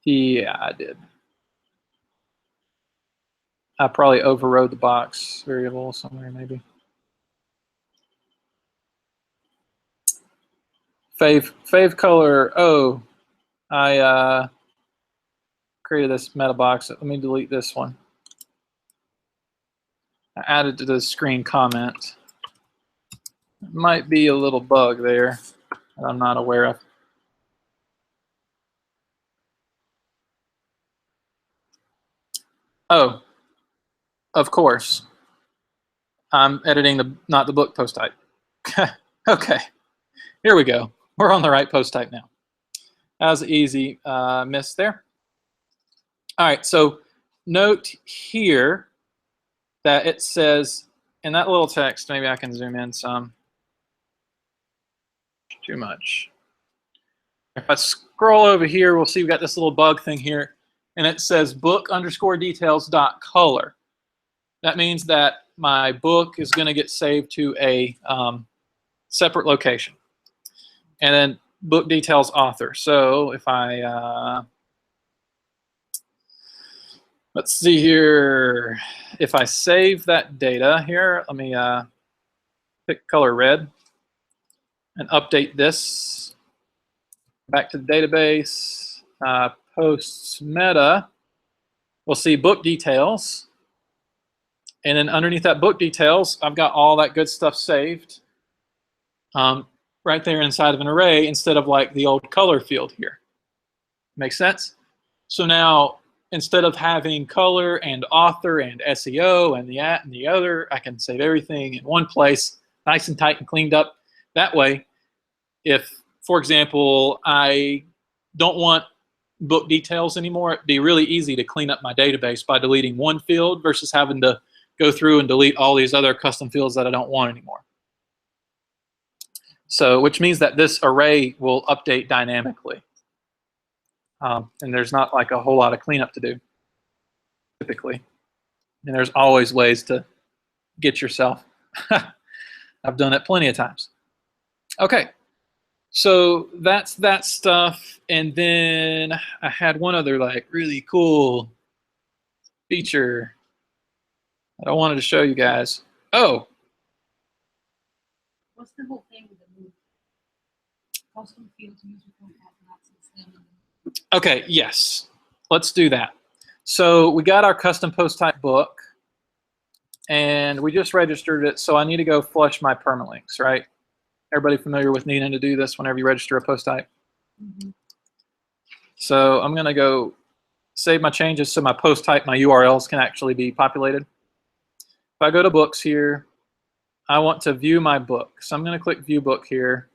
Yeah, I did. I probably overrode the box variable somewhere, maybe. Fave color. Oh, I created this meta box. Let me delete this one. I added to the screen comment. Might be a little bug there that I'm not aware of. Oh, of course. I'm editing not the book post type. Okay, here we go. We're on the right post type now. That was an easy miss there. All right, so note here that it says in that little text, maybe I can zoom in some. Too much. If I scroll over here, we'll see we've got this little bug thing here, and it says book_details.color. That means that my book is going to get saved to a separate location. And then book details author. So if I, let's see here, if I save that data here, let me pick color red and update this back to the database, posts meta, we'll see book details. And then underneath that book details, I've got all that good stuff saved right there inside of an array instead of like the old color field here. Makes sense? So now, instead of having color and author and SEO and the at and the other, I can save everything in one place, nice and tight and cleaned up. That way, if, for example, I don't want book details anymore, it'd be really easy to clean up my database by deleting one field versus having to go through and delete all these other custom fields that I don't want anymore. So, which means that this array will update dynamically. And there's not like a whole lot of cleanup to do, typically. And there's always ways to get yourself. I've done it plenty of times. Okay, so that's that stuff. And then I had one other like really cool feature that I wanted to show you guys. Oh. What's the whole thing with the move? Custom fields user format not system. Okay, yes. Let's do that. So we got our custom post type book and we just registered it, so I need to go flush my permalinks, right? Everybody familiar with needing to do this whenever you register a post type? Mm-hmm. So I'm gonna go save my changes so my post type, my URLs can actually be populated. If I go to books here, I want to view my book. So I'm going to click view book here,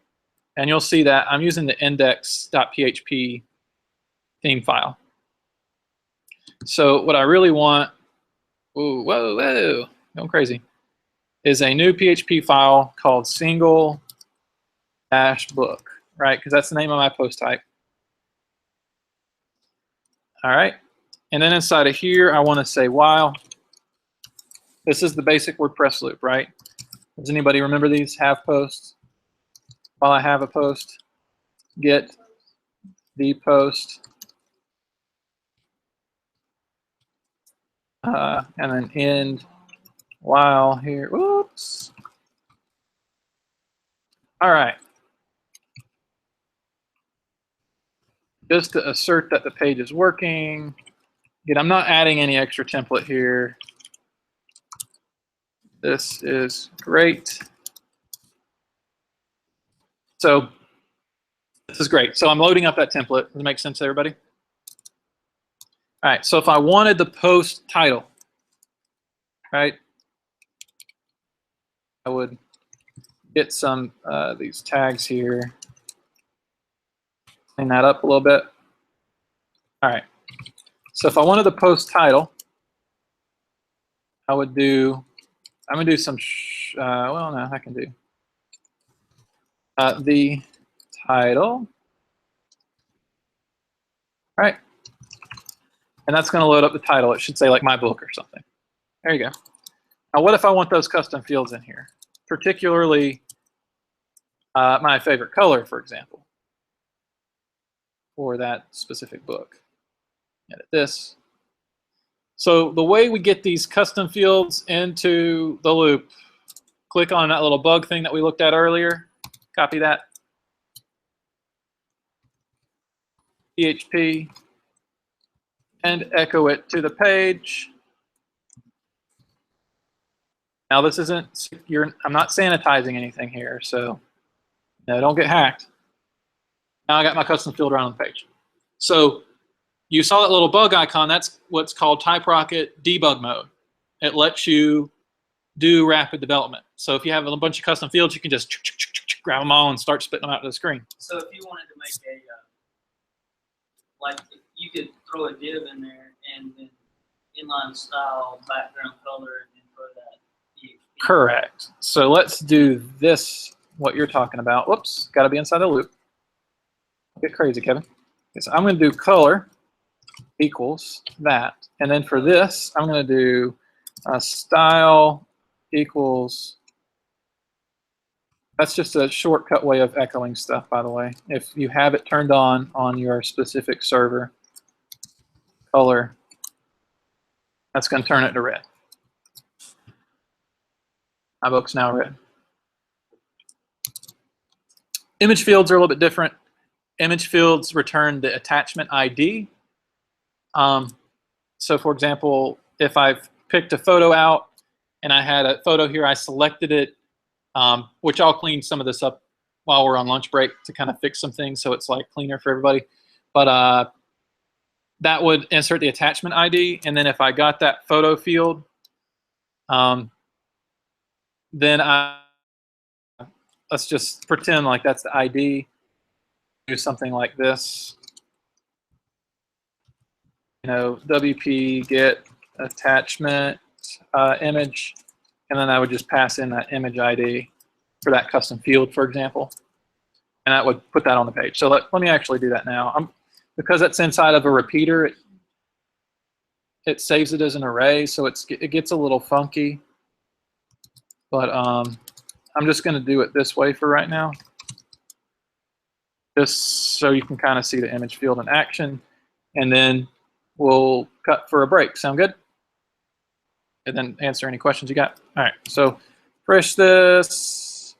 and you'll see that I'm using the index.php theme file. So what I really want, ooh, whoa, going crazy, is a new PHP file called single-book, right? Because that's the name of my post type. All right, and then inside of here, I want to say while. This is the basic WordPress loop, right? Does anybody remember these? Have posts. While I have a post, get the post, and then end while here. Whoops. All right. Just to assert that the page is working. Again, I'm not adding any extra template here. This is great. So this is great. So I'm loading up that template. Does it make sense to everybody? All right, so if I wanted the post title, right, I would get some these tags here, clean that up a little bit. All right, so if I wanted the post title, I would do, I'm gonna do some, well, no, I can do the title, all right, and that's gonna load up the title. It should say like my book or something. There you go. Now, what if I want those custom fields in here? Particularly my favorite color, for example, for that specific book. Edit this. So the way we get these custom fields into the loop, click on that little bug thing that we looked at earlier, copy that, PHP, and echo it to the page. Now this isn't, I'm not sanitizing anything here, so no, don't get hacked. Now I got my custom field around the page. So you saw that little bug icon. That's what's called TypeRocket debug mode. It lets you do rapid development. So if you have a bunch of custom fields, you can just grab them all and start spitting them out to the screen. So if you wanted to make a, like, you could throw a div in there and then inline style, background color, and then throw that PHP. Correct. So let's do this, what you're talking about. Whoops, got to be inside the loop. Get crazy, Kevin. Okay, so I'm going to do color equals that. And then for this, I'm going to do style equals, that's just a shortcut way of echoing stuff, by the way. If you have it turned on your specific server, color, that's going to turn it to red. My book's now red. Image fields are a little bit different. Image fields return the attachment ID. So for example, if I've picked a photo out and I had a photo here, I selected it, which I'll clean some of this up while we're on lunch break to kind of fix some things so it's like cleaner for everybody. But that would insert the attachment ID, and then if I got that photo field, then let's just pretend like that's the ID. Do something like this. You know, WP get attachment image, and then I would just pass in that image ID for that custom field, for example, and that would put that on the page. So let me actually do that now. Because it's inside of a repeater, it saves it as an array, so it gets a little funky. But I'm just going to do it this way for right now, just so you can kind of see the image field in action, and then we'll cut for a break. Sound good? And then answer any questions you got. All right, so fresh this,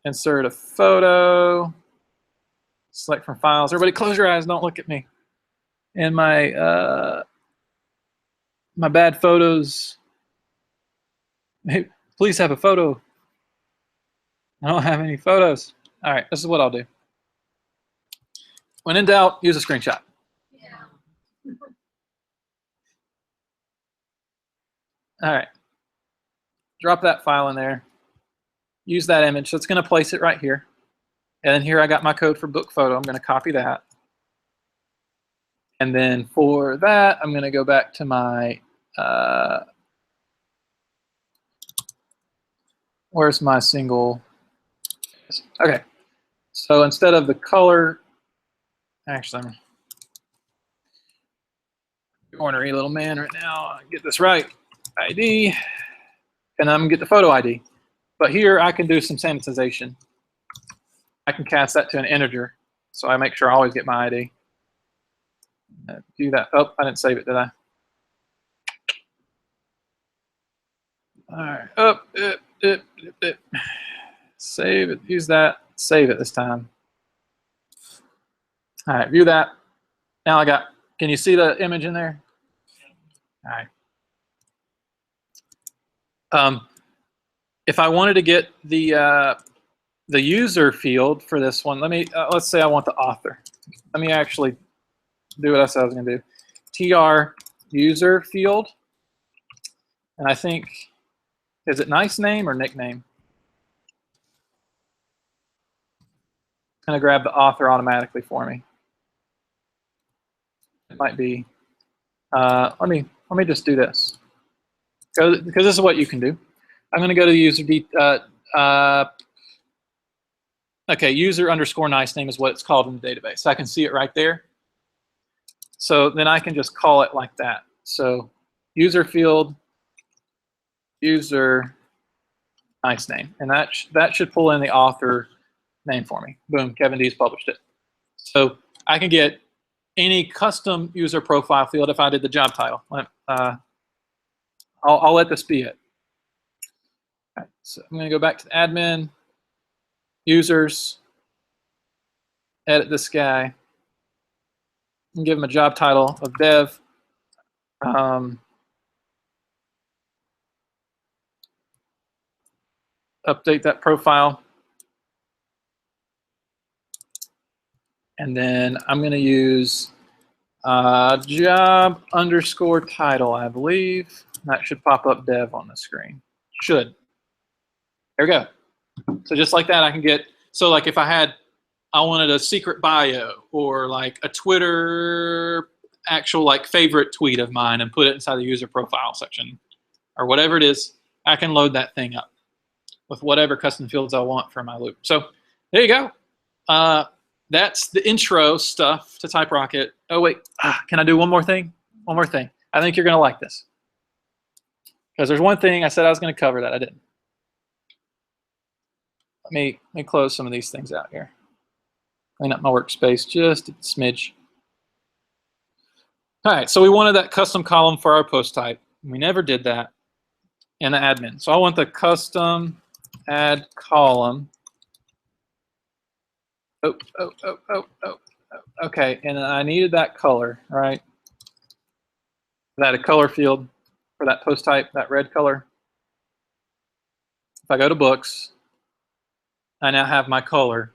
insert a photo, select from files. Everybody close your eyes, don't look at me. And my my bad photos, hey, please have a photo. I don't have any photos. All right, this is what I'll do. When in doubt, use a screenshot. Yeah. All right, drop that file in there. Use that image, so it's gonna place it right here. And then here I got my code for book photo. I'm gonna copy that. And then for that, I'm gonna go back to my, where's my single? Okay, so instead of the color, actually, I'm a ornery little man right now. Get this right, ID, and I'm gonna get the photo ID. But here I can do some sanitization. I can cast that to an integer, so I make sure I always get my ID. Do that. Oh, I didn't save it, did I? All right. Up. Save it. Use that. Save it this time. All right. View that. Now I got. Can you see the image in there? All right. If I wanted to get the user field for this one, let's say I want the author. Let me actually do what I said I was going to do. TR user field, and I think, is it nice name or nickname? It's going to grab the author automatically for me. It might be. Let me just do this, because this is what you can do. I'm going to go to the user okay, user underscore nice name is what it's called in the database. So I can see it right there. So then I can just call it like that. So user field, user nice name, and that should pull in the author name for me. Boom, Kevin D's published it. So I can get any custom user profile field if I did the job title. I'll let this be it. All right, so I'm going to go back to the admin, users, edit this guy, and give him a job title of dev. Update that profile. And then I'm going to use job underscore title, I believe. That should pop up dev on the screen. Should. There we go. So just like that, I can get, so like if I wanted a secret bio or like a Twitter actual like favorite tweet of mine and put it inside the user profile section or whatever it is, I can load that thing up with whatever custom fields I want for my loop. So there you go. That's the intro stuff to TypeRocket. Oh wait, can I do one more thing? One more thing. I think you're gonna like this. Because there's one thing I said I was gonna cover that I didn't. Let me close some of these things out here. Clean up my workspace just a smidge. All right, so we wanted that custom column for our post type. We never did that in the admin. So I want the custom add column. Oh. Okay, and I needed that color, right? That a color field for that post type, that red color. If I go to books, I now have my color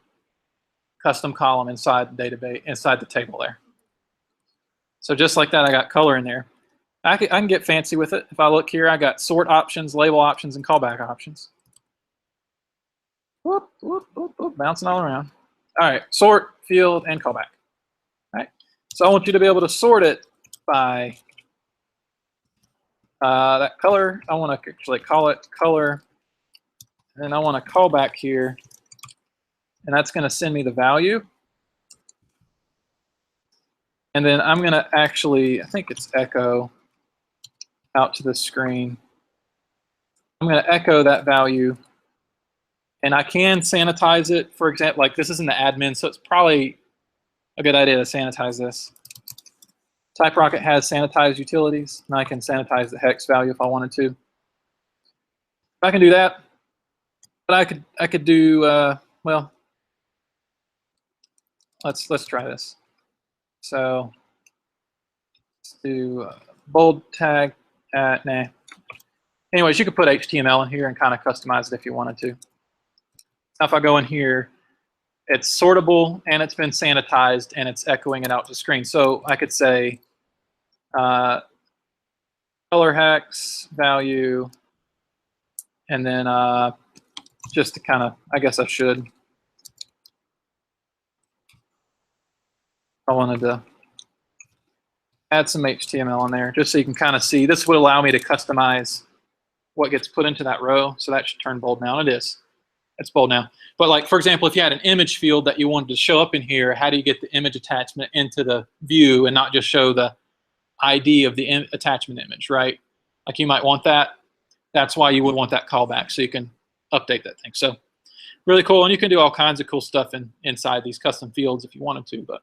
custom column inside the database, inside the table there. So just like that, I got color in there. I can get fancy with it. If I look here, I got sort options, label options, and callback options. Whoop, whoop, whoop, whoop, bouncing all around. All right, sort, field, and callback. All right, so I want you to be able to sort it by that color. I want to actually call it color, and then I want to call back here, and that's going to send me the value. And then I'm going to actually, I think it's echo out to the screen. I'm going to echo that value. And I can sanitize it, for example, like this is in the admin, so it's probably a good idea to sanitize this. TypeRocket has sanitized utilities, and I can sanitize the hex value if I wanted to. I can do that, but I could do well. Let's try this. So let's do bold tag at nah. Anyways, you could put HTML in here and kind of customize it if you wanted to. Now if I go in here, it's sortable and it's been sanitized and it's echoing it out to screen. So I could say color hex value, and then just to kind of, I guess I should. I wanted to add some HTML in there just so you can kind of see. This would allow me to customize what gets put into that row. So that should turn bold now. It is. It's bold now. But like, for example, if you had an image field that you wanted to show up in here, how do you get the image attachment into the view and not just show the ID of the attachment image, right? Like you might want that. That's why you would want that callback, so you can update that thing. So really cool. And you can do all kinds of cool stuff inside these custom fields if you wanted to, but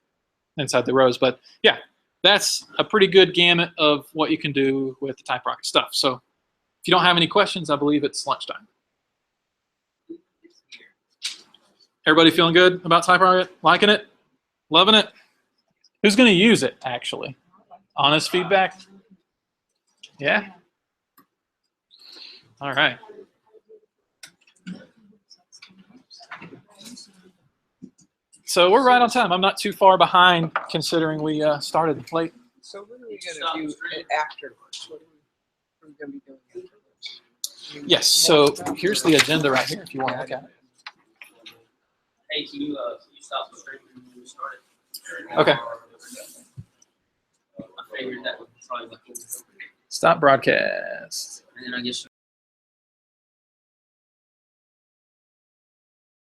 inside the rows. But yeah, that's a pretty good gamut of what you can do with the TypeRocket stuff. So If you don't have any questions, I believe it's lunchtime. Everybody feeling good about TypeRocket? Liking it? Loving it? Who's going to use it, actually? Honest feedback? Yeah? All right. So we're right on time. I'm not too far behind considering we started late. So what are we gonna do afterwards? What are we gonna be doing afterwards? Yes, so here's the agenda right here if you want to look at it. Hey, can you stop the stream when you start it? Okay. I figured that would probably be cool. Stop broadcast. And then I guess